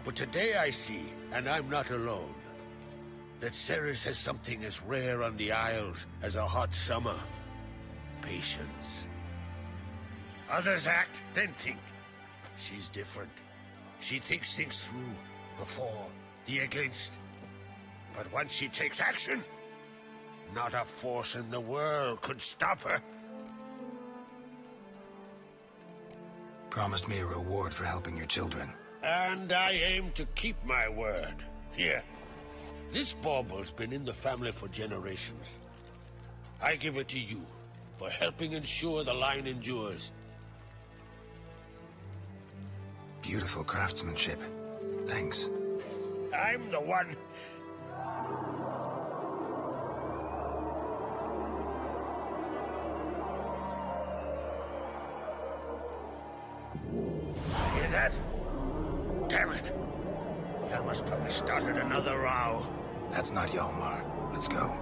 But today I see, and I'm not alone, that Cerys has something as rare on the Isles as a hot summer. Patience. Others act, then think. She's different. She thinks things through, before, the against. But once she takes action, not a force in the world could stop her. Promised me a reward for helping your children. And I aim to keep my word. Here. This bauble's been in the family for generations. I give it to you for helping ensure the line endures. Beautiful craftsmanship. Thanks. I'm the one. You must have started another row. That's not Hjalmar. Let's go.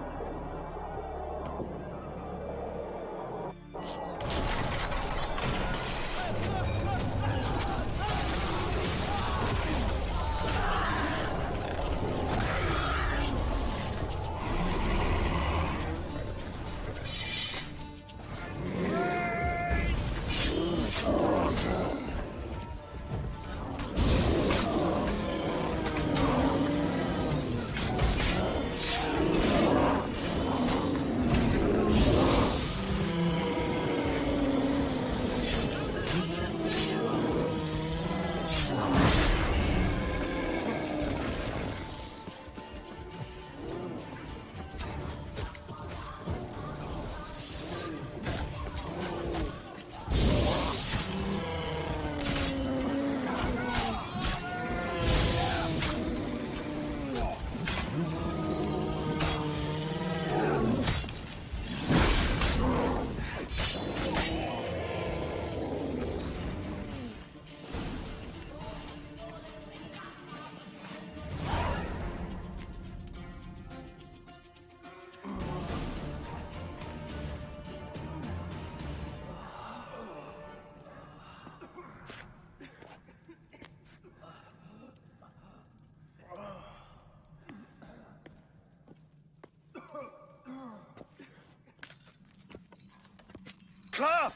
Cloth!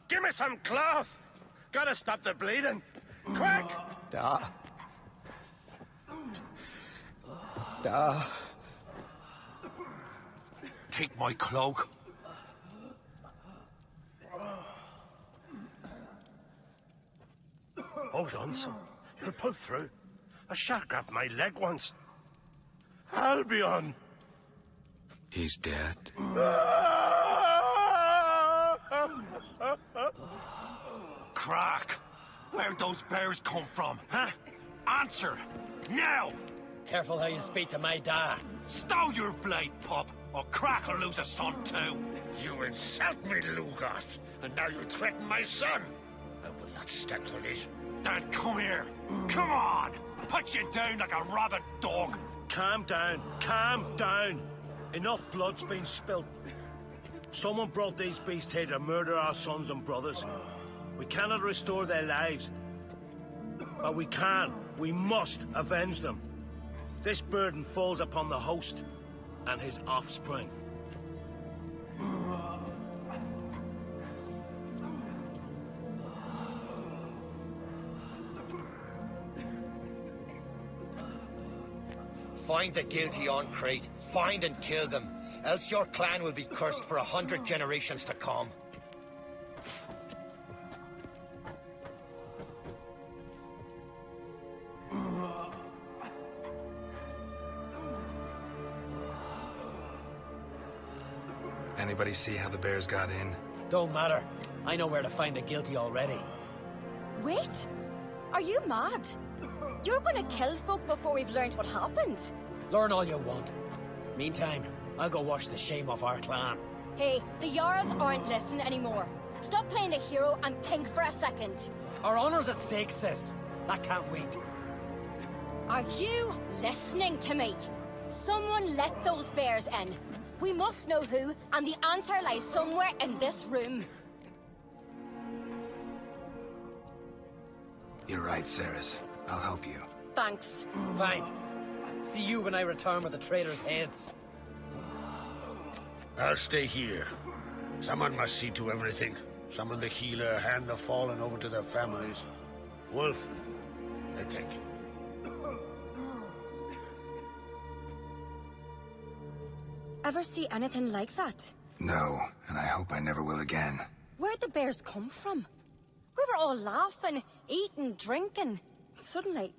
Give me some cloth! Gotta stop the bleeding. Quick! Da. Take my cloak. Hold on, son. You'll pull through. A shark grabbed my leg once. Albion! He's dead. Crack! Where'd those bears come from, huh? Answer! Now! Careful how you speak to my dad. Stow your blade, pup, or Crack will lose a son too. You insult me, Lugas, and now you threaten my son. I will not stand for this. Then come here. Come on! Put you down like a rabid dog. Calm down. Calm down. Enough blood's been spilt. Someone brought these beasts here to murder our sons and brothers. We cannot restore their lives. But we can. We must avenge them. This burden falls upon the host and his offspring. Find the guilty on Crete. Find and kill them. Else your clan will be cursed for 100 generations to come. Anybody see how the bears got in? Don't matter. I know where to find the guilty already. Wait! Are you mad? You're gonna kill folk before we've learned what happened. Learn all you want. Meantime, I'll go wash the shame off our clan. Hey, the Jarls aren't listening anymore. Stop playing the hero and think for a second. Our honor's at stake, sis. That can't wait. Are you listening to me? Someone let those bears in. We must know who, and the answer lies somewhere in this room. You're right, Ceres. I'll help you. Thanks. Fine. See you when I return with the traitors' heads. I'll stay here. Someone must see to everything. Summon the healer, hand the fallen over to their families. Wolf, I thank you. Ever see anything like that? No, and I hope I never will again. Where'd the bears come from? We were all laughing, eating, drinking. Suddenly,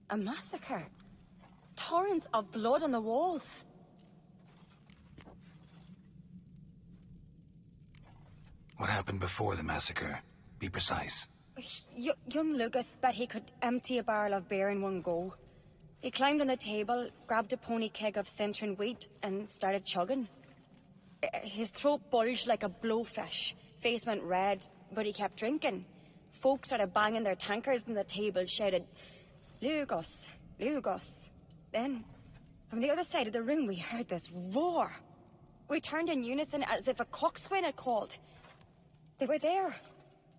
a massacre. Torrents of blood on the walls. What happened before the massacre? Be precise. Young Lucas bet he could empty a barrel of beer in one go. He climbed on the table, grabbed a pony keg of centering wheat, and started chugging. His throat bulged like a blowfish. Face went red, but he kept drinking. Folk started banging their tankards on the table, shouted, "Lucas, Lugos. Then, from the other side of the room, we heard this roar. We turned in unison as if a coxswain had called. They were there.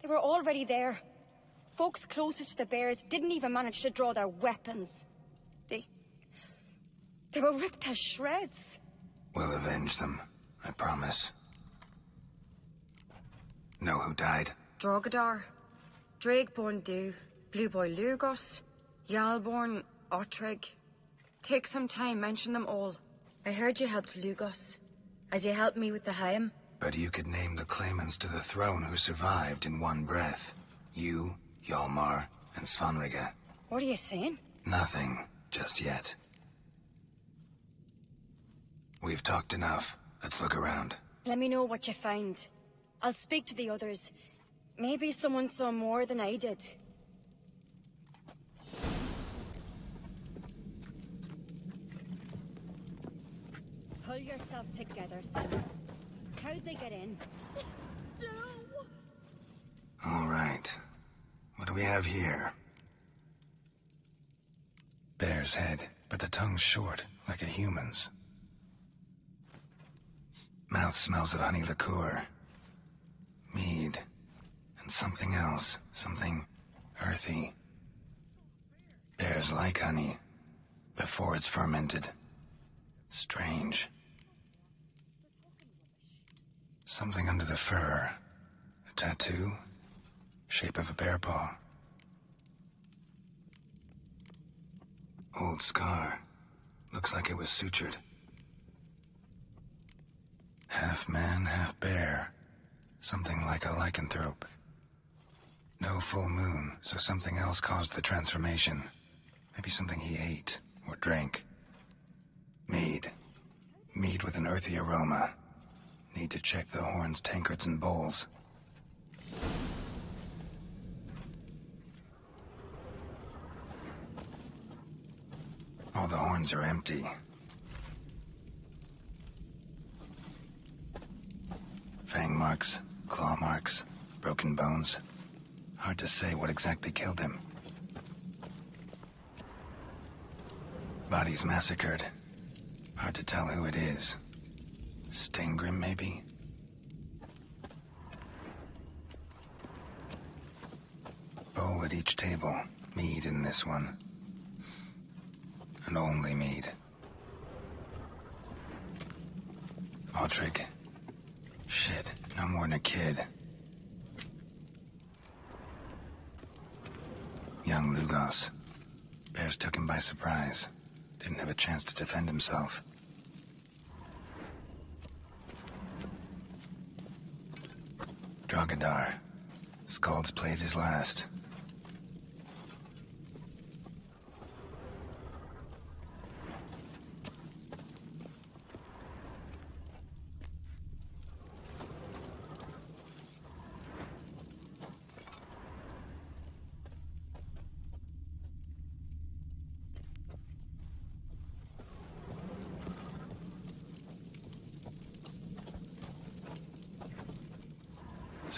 They were already there. Folks closest to the bears didn't even manage to draw their weapons. They were ripped to shreds. We'll avenge them, I promise. Know who died? Drogadar, Drakeborn Du, Blue Boy Lugos, Yalborn, Ottrig. Take some time, mention them all. I heard you helped Lugos, as you helped me with the Haim. But you could name the claimants to the throne who survived in one breath. You, Hjalmar, and Svorlag. What are you saying? Nothing, just yet. We've talked enough. Let's look around. Let me know what you find. I'll speak to the others. Maybe someone saw more than I did. Pull yourself together, son. How'd they get in? All right. What do we have here? Bear's head, but the tongue's short, like a human's. Mouth smells of honey liqueur. Mead. And something else. Something earthy. Bears like honey. Before it's fermented. Strange. Something under the fur. A tattoo. Shape of a bear paw. Old scar. Looks like it was sutured. Half man, half bear. Something like a lycanthrope. No full moon, so something else caused the transformation. Maybe something he ate or drank. Mead. Mead with an earthy aroma. Need to check the horns, tankards, and bowls. All the horns are empty. Fang marks, claw marks, broken bones. Hard to say what exactly killed him. Bodies massacred. Hard to tell who it is. Steingrim, maybe? Bowl at each table. Mead in this one. And only mead. Ottrig. Shit, no more than a kid. Young Lugos. Bears took him by surprise. Didn't have a chance to defend himself. Drogadar. Skald's played his last.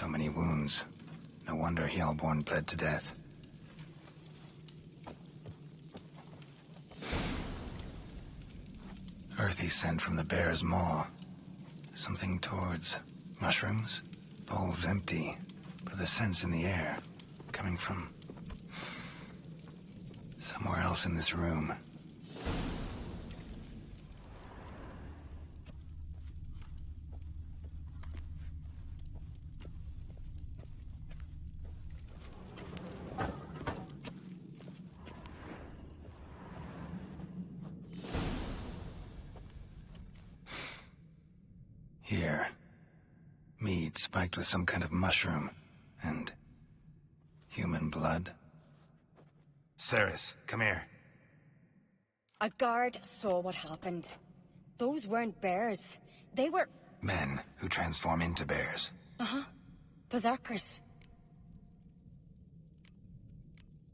So many wounds. No wonder Hjalborn bled to death. Earthy scent from the bear's maw. Something towards mushrooms? Bowls empty, but the scent's in the air. Coming from somewhere else in this room. Here. Mead spiked with some kind of mushroom. And human blood. Ceres, come here. A guard saw what happened. Those weren't bears. They were... Men who transform into bears. Uh-huh. Berserkers.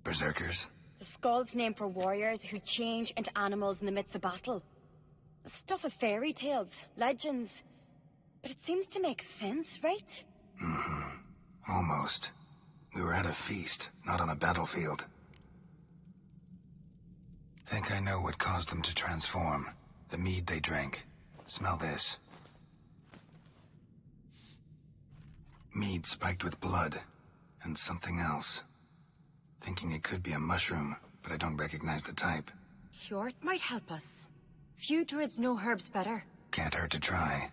Berserkers? The Skald's name for warriors who change into animals in the midst of battle. Stuff of fairy tales, legends. But it seems to make sense, right? Mm-hmm. Almost. We were at a feast, not on a battlefield. Think I know what caused them to transform. The mead they drank. Smell this. Mead spiked with blood. And something else. Thinking it could be a mushroom, but I don't recognize the type. Sure, it might help us. Few druids know herbs better. Can't hurt to try.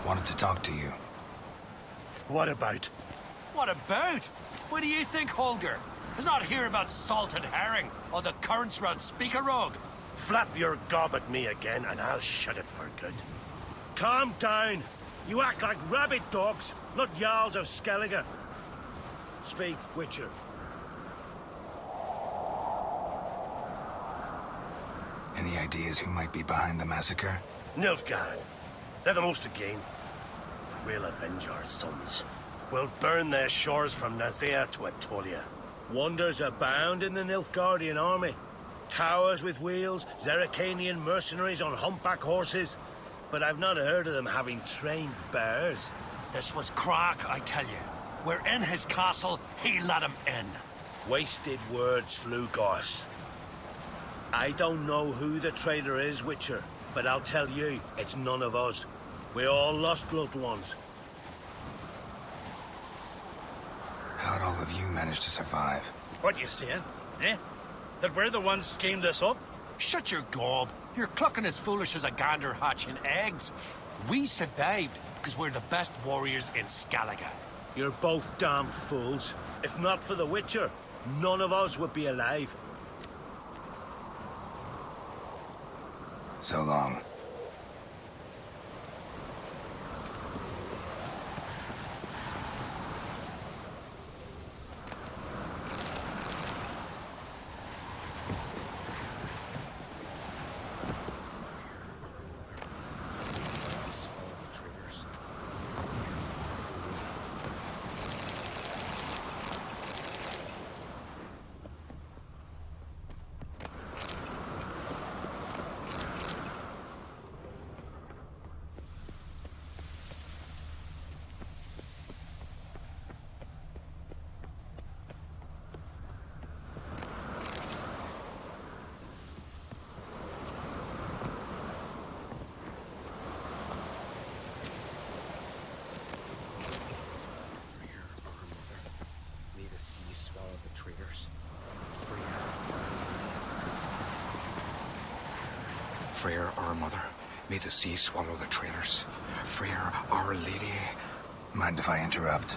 Wanted to talk to you. What about? What about? What do you think, Holger? It's not here about salted herring or the currents round Speakerog. Flap your gob at me again and I'll shut it for good. Calm down. You act like rabid dogs, not Jarls of Skellige. Speak, Witcher. Any ideas who might be behind the massacre? Nilfgaard. They're the most to gain. We'll avenge our sons. We'll burn their shores from Nazea to Atolia. Wonders abound in the Nilfgaardian army. Towers with wheels, Zerrikanian mercenaries on humpback horses. But I've not heard of them having trained bears. This was Crach, I tell you. We're in his castle, he let him in. Wasted words, Lugos. I don't know who the traitor is, Witcher, but I'll tell you, it's none of us. We all lost loved ones. How'd all of you manage to survive? What you saying? Eh? That we're the ones schemed this up? Shut your gob. You're clucking as foolish as a gander hatching eggs. We survived because we're the best warriors in Skellige. You're both damn fools. If not for the Witcher, none of us would be alive. So long. Freyr, our mother, may the sea swallow the traitors. Freyr, our lady. Mind if I interrupt?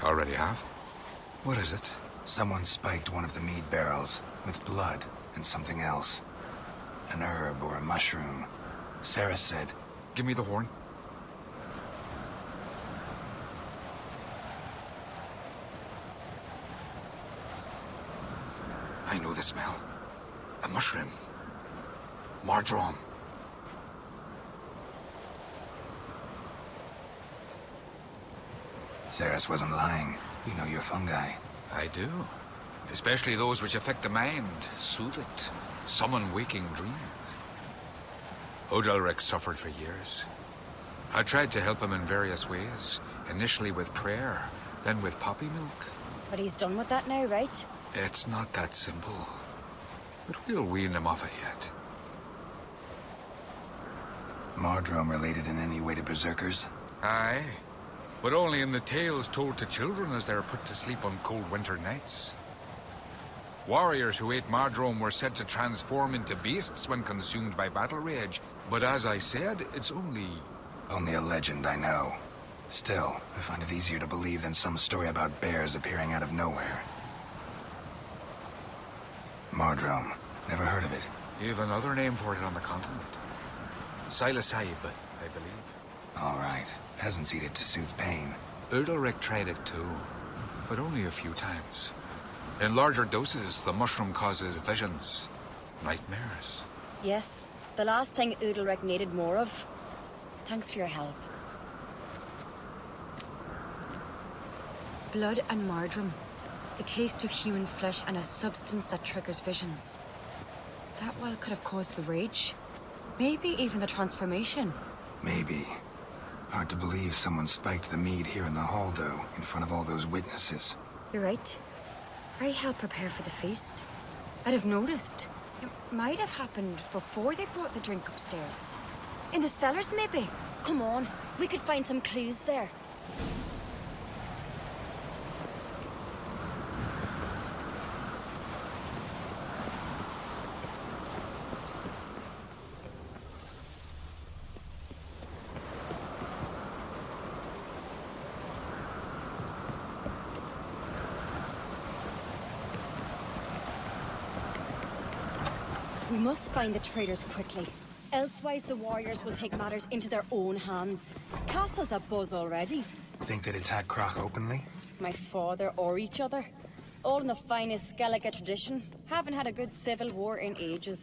Already have. What is it? Someone spiked one of the mead barrels with blood and something else. An herb or a mushroom. Sarah said... Give me the horn. I know the smell. A mushroom. Mardrome. Ceres wasn't lying. You know your fungi. I do. Especially those which affect the mind, soothe it, summon waking dreams. Odalric suffered for years. I tried to help him in various ways, initially with prayer, then with poppy milk. But he's done with that now, right? It's not that simple. But we'll wean him off it yet. Mardrome related in any way to berserkers? Aye, but only in the tales told to children as they're put to sleep on cold winter nights. Warriors who ate Mardrome were said to transform into beasts when consumed by battle rage, but as I said, it's only a legend, I know. Still, I find it easier to believe than some story about bears appearing out of nowhere. Mardrome. Never heard of it. You have another name for it on the continent. Silasahib, I believe. All right. Peasants eat it to soothe pain. Udalric tried it too, but only a few times. In larger doses, the mushroom causes visions, nightmares. Yes, the last thing Udalric needed more of. Thanks for your help. Blood and marjoram. The taste of human flesh and a substance that triggers visions. That well could have caused the rage. Maybe even the transformation. Maybe. Hard to believe someone spiked the mead here in the hall, though, in front of all those witnesses. You're right. I helped prepare for the feast. I'd have noticed. It might have happened before they brought the drink upstairs. In the cellars, maybe. Come on, we could find some clues there. We must find the traitors quickly. Elsewise, the warriors will take matters into their own hands. Castle's abuzz already. Think they'd attack Croc openly? My father or each other. All in the finest Skellige tradition. Haven't had a good civil war in ages.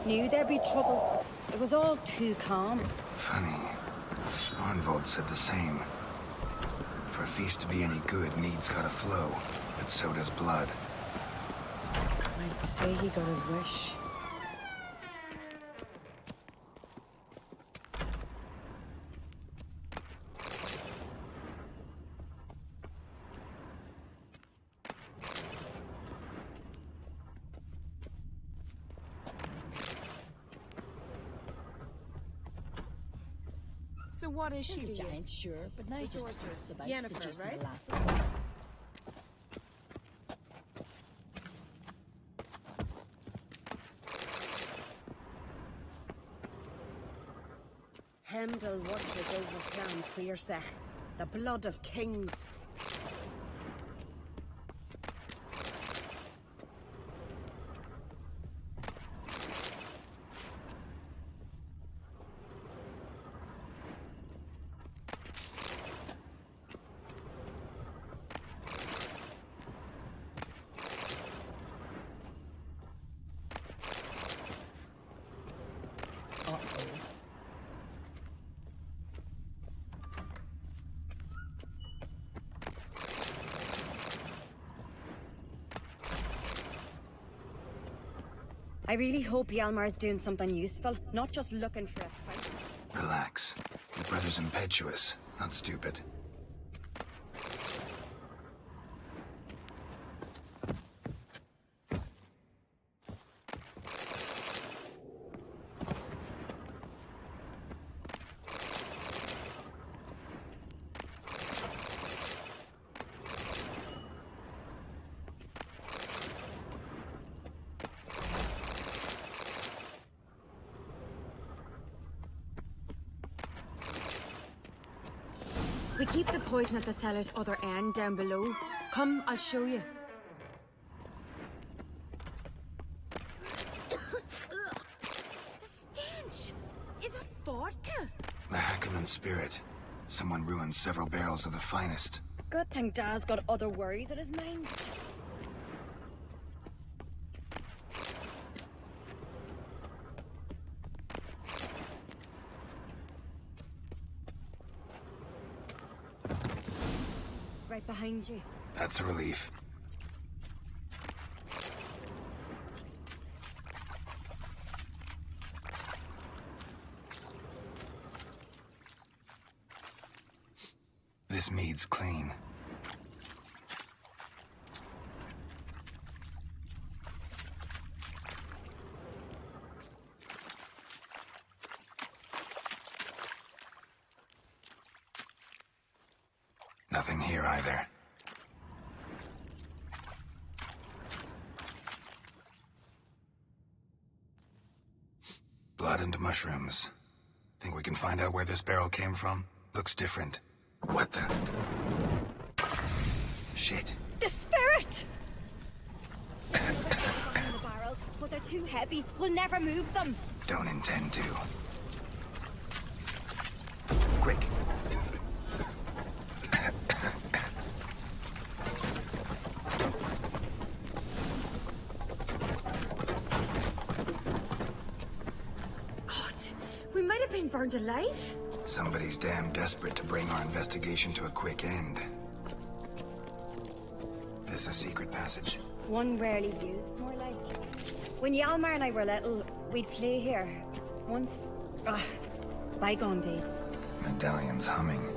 Knew there'd be trouble. It was all too calm. Funny. Arnvold said the same. For a feast to be any good, mead's gotta flow, but so does blood. I'd say he got his wish. So what is she? She's a giant, sure, but now The just sorceress. about Yennefer, seducing right? the lasses. Heimdall watches over Clan Queersech, the blood of kings. I really hope Hjalmar's doing something useful, not just looking for a fight. Relax. Your brother's impetuous, not stupid. We keep the poison at the cellar's other end down below. Come, I'll show you. The stench! Is that vodka? The Hackerman spirit. Someone ruined several barrels of the finest. Good thing Dad's got other worries in his mind. Right behind you. That's a relief. This mead's clean. Nothing here either. Blood and mushrooms. Think we can find out where this barrel came from? Looks different. What the? Shit. The spirit! The barrels, but they're too heavy. We'll never move them. Don't intend to. Quick. God, we might have been burned alive. Somebody's damn desperate to bring our investigation to a quick end. There's a secret passage. One rarely used, more like. When Yalmar and I were little, we'd play here. Once. Bygone days. Medallion's humming.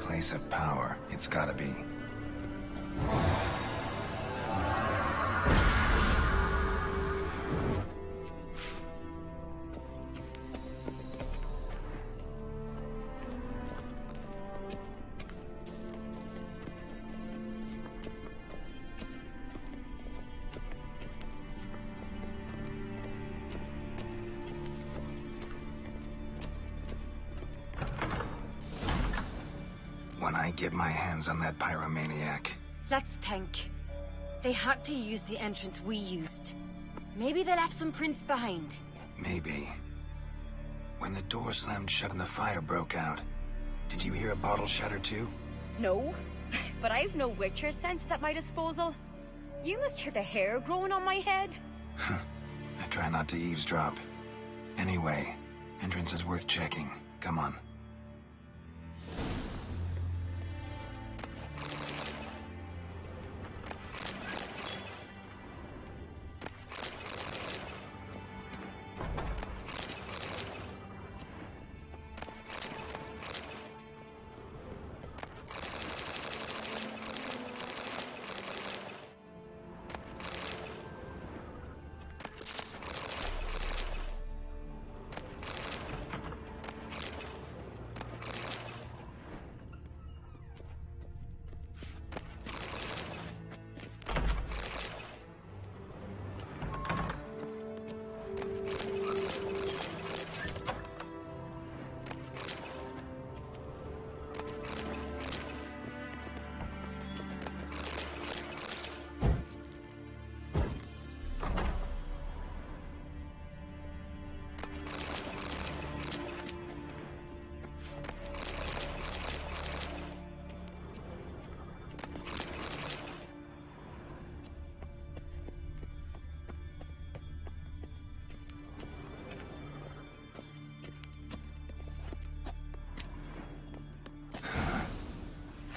Place of power, it's gotta be. When I get my hands on that pyromaniac. Let's think. They had to use the entrance we used. Maybe they left some prints behind. Maybe. When the door slammed shut and the fire broke out, did you hear a bottle shatter too? No, but I've no Witcher sense at my disposal. You must hear the hair growing on my head. I try not to eavesdrop. Anyway, entrance is worth checking. Come on.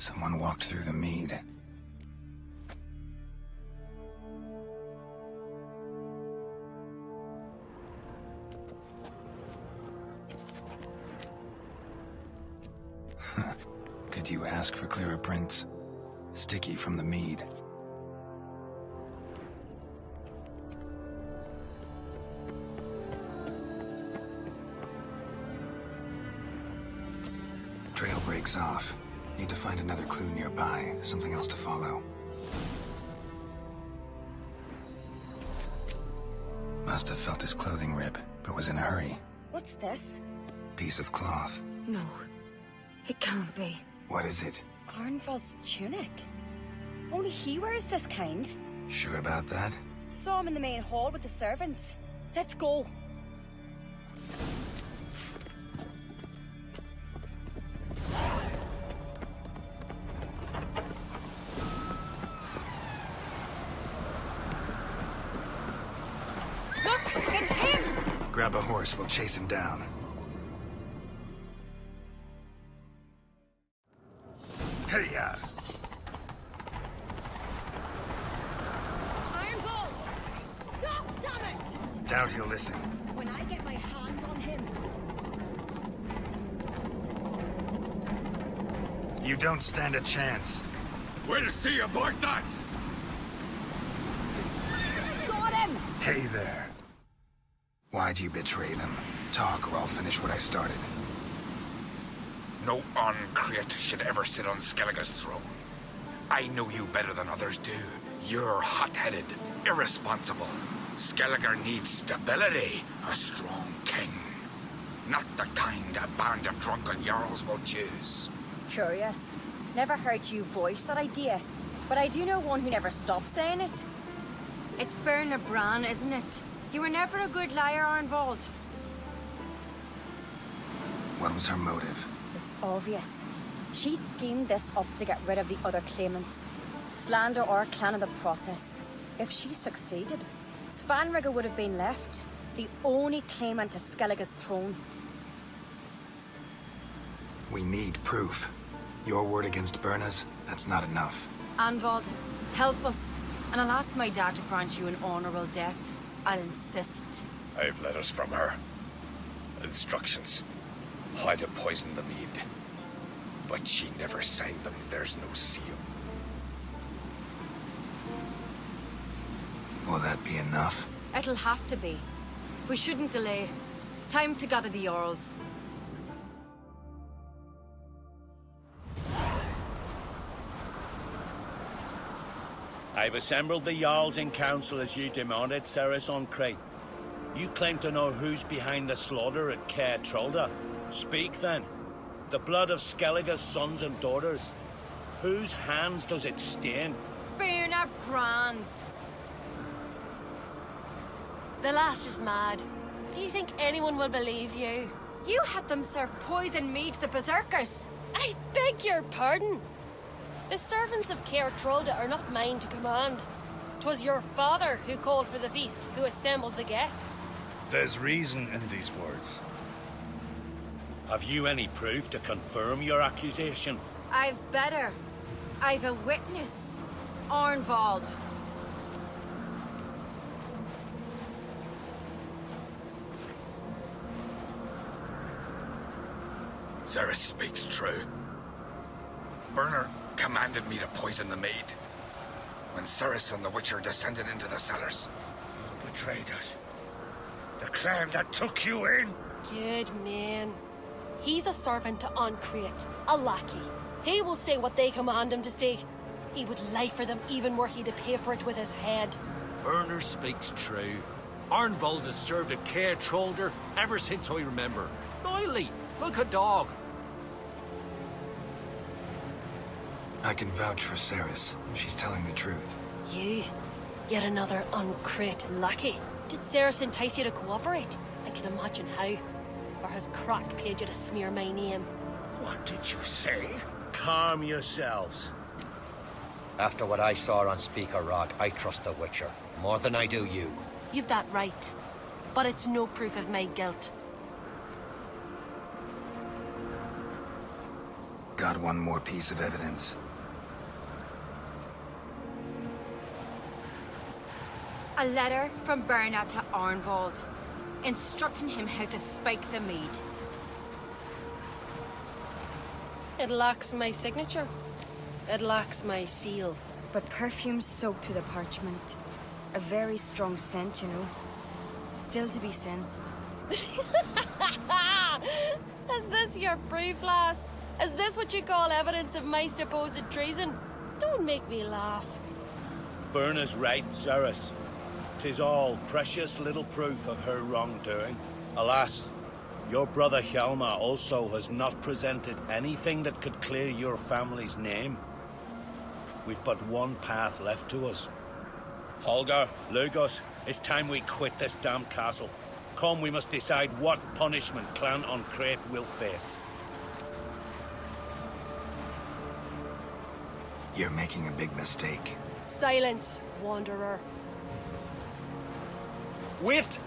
Someone walked through the mead. Could you ask for clearer prints? Sticky from the mead. Trail breaks off. Need to find another clue nearby, something else to follow. Must have felt his clothing rip, but was in a hurry. What's this? Piece of cloth. No, it can't be. What is it? Arnvald's tunic. Only he wears this kind. Sure about that? Saw him in the main hall with the servants. Let's go. Grab a horse, we'll chase him down. Hey-ya! Ironbolt! Stop, damn it! Doubt he'll listen. When I get my hands on him... You don't stand a chance. We'll see about that! Got him! Hey there. Why'd you betray them? Talk or I'll finish what I started. No uncreate should ever sit on Skellige's throne. I know you better than others do. You're hot-headed, irresponsible. Skellige needs stability, a strong king. Not the kind a band of drunken jarls will choose. Curious. Never heard you voice that idea, but I do know one who never stopped saying it. It's Berna Bran, isn't it? You were never a good liar, Arnvald. What was her motive? It's obvious. She schemed this up to get rid of the other claimants. Slander our clan in the process. If she succeeded, Svanrigga would have been left, the only claimant to Skellige's throne. We need proof. Your word against Berna's, that's not enough. Arnvald, help us, and I'll ask my dad to grant you an honourable death. I'll insist. I have letters from her. Instructions. How to poison the mead. But she never signed them. There's no seal. Will that be enough? It'll have to be. We shouldn't delay. Time to gather the Jarls. I've assembled the Jarls in council as you demanded, Ceres on Crate. You claim to know who's behind the slaughter at Caer Trolda. Speak then. The blood of Skellige's sons and daughters. Whose hands does it stain? Berna Bran's. The lass is mad. Do you think anyone will believe you? You had them serve poison mead to the berserkers. I beg your pardon. The servants of Caer Trolda are not mine to command. 'Twas your father who called for the feast, who assembled the guests. There's reason in these words. Have you any proof to confirm your accusation? I've better. I've a witness. Arnvald. Ceres speaks true. Berna commanded me to poison the maid. When Ceres and the Witcher descended into the cellars. You betrayed us. The clan that took you in. Good man. He's a servant to Uncrate, a lackey. He will say what they command him to say. He would lie for them even were he to pay for it with his head. Berner speaks true. Arnvald has served at Caer Trolda ever since I remember. Oily, like a dog. I can vouch for Ceres. She's telling the truth. You? Yet another Uncrate lackey? Did Ceres entice you to cooperate? I can imagine how. Or has Crack paid you to smear my name? What did you say? Calm yourselves. After what I saw on Speaker Rock, I trust the Witcher. More than I do you. You've that right. But it's no proof of my guilt. Got one more piece of evidence. A letter from Berna to Arnvald, instructing him how to spike the mead. It lacks my signature. It lacks my seal. But perfume soaked through the parchment. A very strong scent, you know. Still to be sensed. Is this your proof, lass? Is this what you call evidence of my supposed treason? Don't make me laugh. Berna's right, Ceres. 'Tis all precious little proof of her wrongdoing. Alas, your brother Hjalmar also has not presented anything that could clear your family's name. We've but one path left to us. Holger, Lugos, it's time we quit this damn castle. Come, we must decide what punishment Clan Uncrate will face. You're making a big mistake. Silence, wanderer. Wait!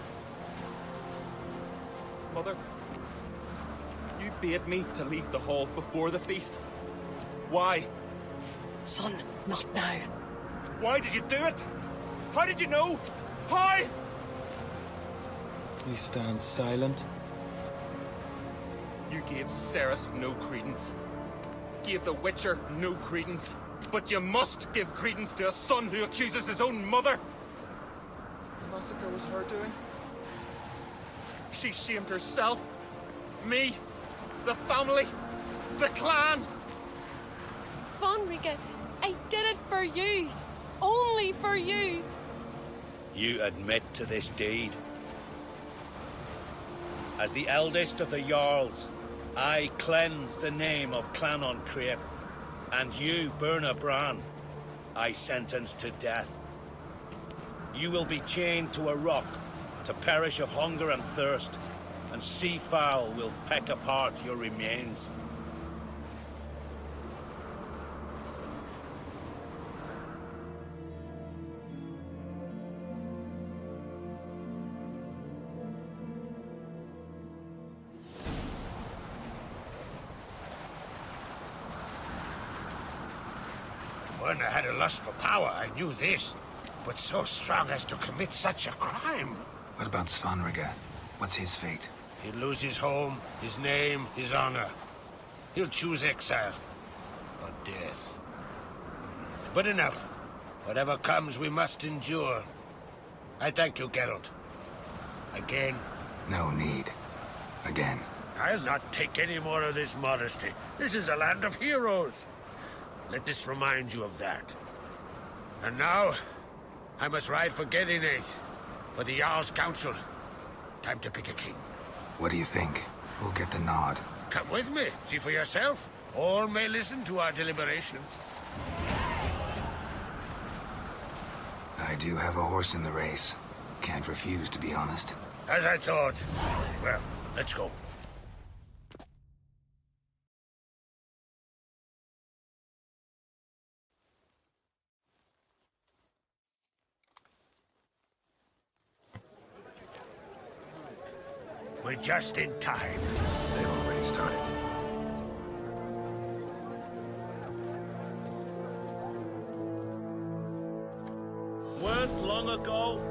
Mother, you bade me to leave the hall before the feast. Why? Son, not now. Why did you do it? How did you know? How? He stands silent. You gave Ceres no credence. Gave the Witcher no credence. But you must give credence to a son who accuses his own mother. The massacre was her doing. She shamed herself, me, the family, the clan. Svanrigga, I did it for you. Only for you. You admit to this deed. As the eldest of the Jarls, I cleanse the name of Clan Uncrate And you, Burna Bran, I sentence to death. You will be chained to a rock to perish of hunger and thirst, and sea fowl will peck apart your remains. When I had a lust for power, I knew this. But so strong as to commit such a crime. What about Svorlag? What's his fate? He'll lose his home, his name, his honor. He'll choose exile. Or death. But enough. Whatever comes, we must endure. I thank you, Geralt. Again. No need. Again. I'll not take any more of this modesty. This is a land of heroes. Let this remind you of that. And now, I must ride for Gedinate, for the Jarl's council. Time to pick a king. What do you think? Who'll get the nod? Come with me, see for yourself. All may listen to our deliberations. I do have a horse in the race. Can't refuse, to be honest. As I thought. Well, let's go. We're just in time. They've already started. Weren't long ago,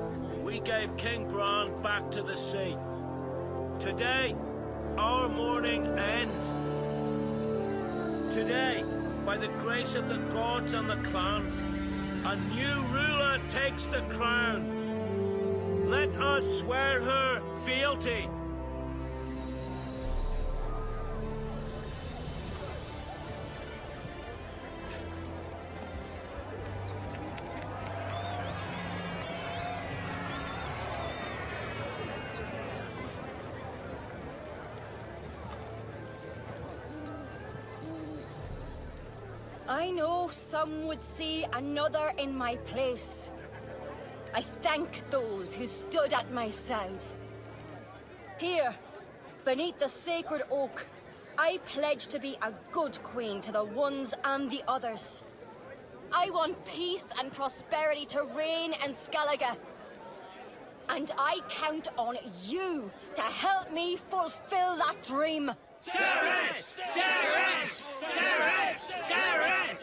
we gave King Bran back to the sea. Today, our mourning ends. Today, by the grace of the gods and the clans, a new ruler takes the crown. Let us swear her fealty. I know some would see another in my place. I thank those who stood at my side. Here, beneath the sacred oak, I pledge to be a good queen to the ones and the others. I want peace and prosperity to reign in Skellige. And I count on you to help me fulfill that dream. Sarah! Sarah! Sarah! Sarah!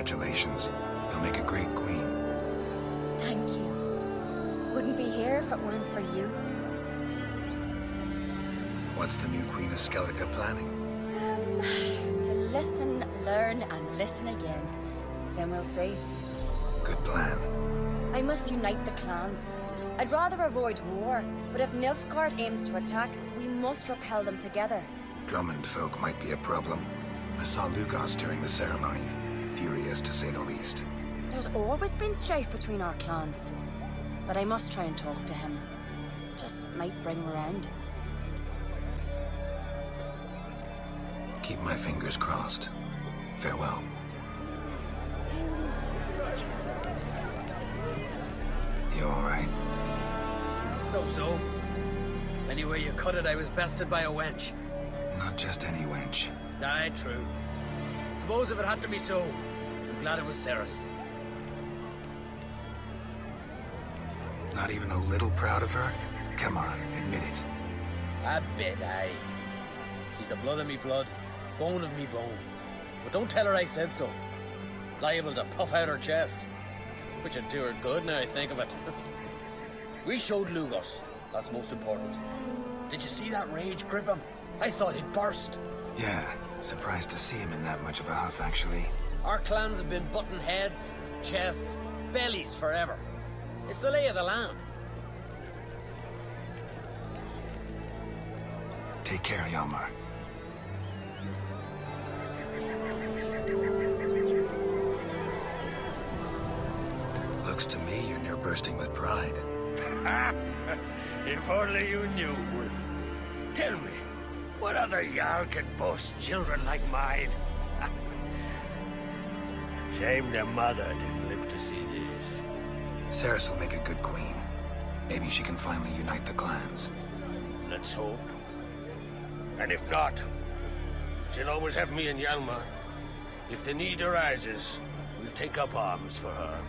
Congratulations. You'll make a great queen. Thank you. Wouldn't be here if it weren't for you. What's the new Queen of Skellige planning? To listen, learn, and listen again. Then we'll see. Good plan. I must unite the clans. I'd rather avoid war, but if Nilfgaard aims to attack, we must repel them together. Drummond folk might be a problem. I saw Lugos during the ceremony. Furious, to say the least. There's always been strife between our clans. But I must try and talk to him. Just might bring him around. Keep my fingers crossed. Farewell. You alright? So. Anyway you cut it, I was bested by a wench. Not just any wench. Aye, true. Suppose if it had to be so, I'm glad it was Ceres. Not even a little proud of her? Come on, admit it. A bit, aye. She's the blood of me blood, bone of me bone. But don't tell her I said so. Liable to puff out her chest. Which would do her good now I think of it. We showed Lugos. That's most important. Did you see that rage grip him? I thought he'd burst. Yeah, surprised to see him in that much of a huff, actually. Our clans have been butting heads, chests, bellies forever. It's the lay of the land. Take care, Hjalmar. Looks to me you're near bursting with pride. If only you knew, Wolf. Tell me, what other Jarl can boast children like mine? Shame their mother didn't live to see this. Ceres will make a good queen. Maybe she can finally unite the clans. Let's hope. And if not, she'll always have me and Hjalmar. If the need arises, we'll take up arms for her.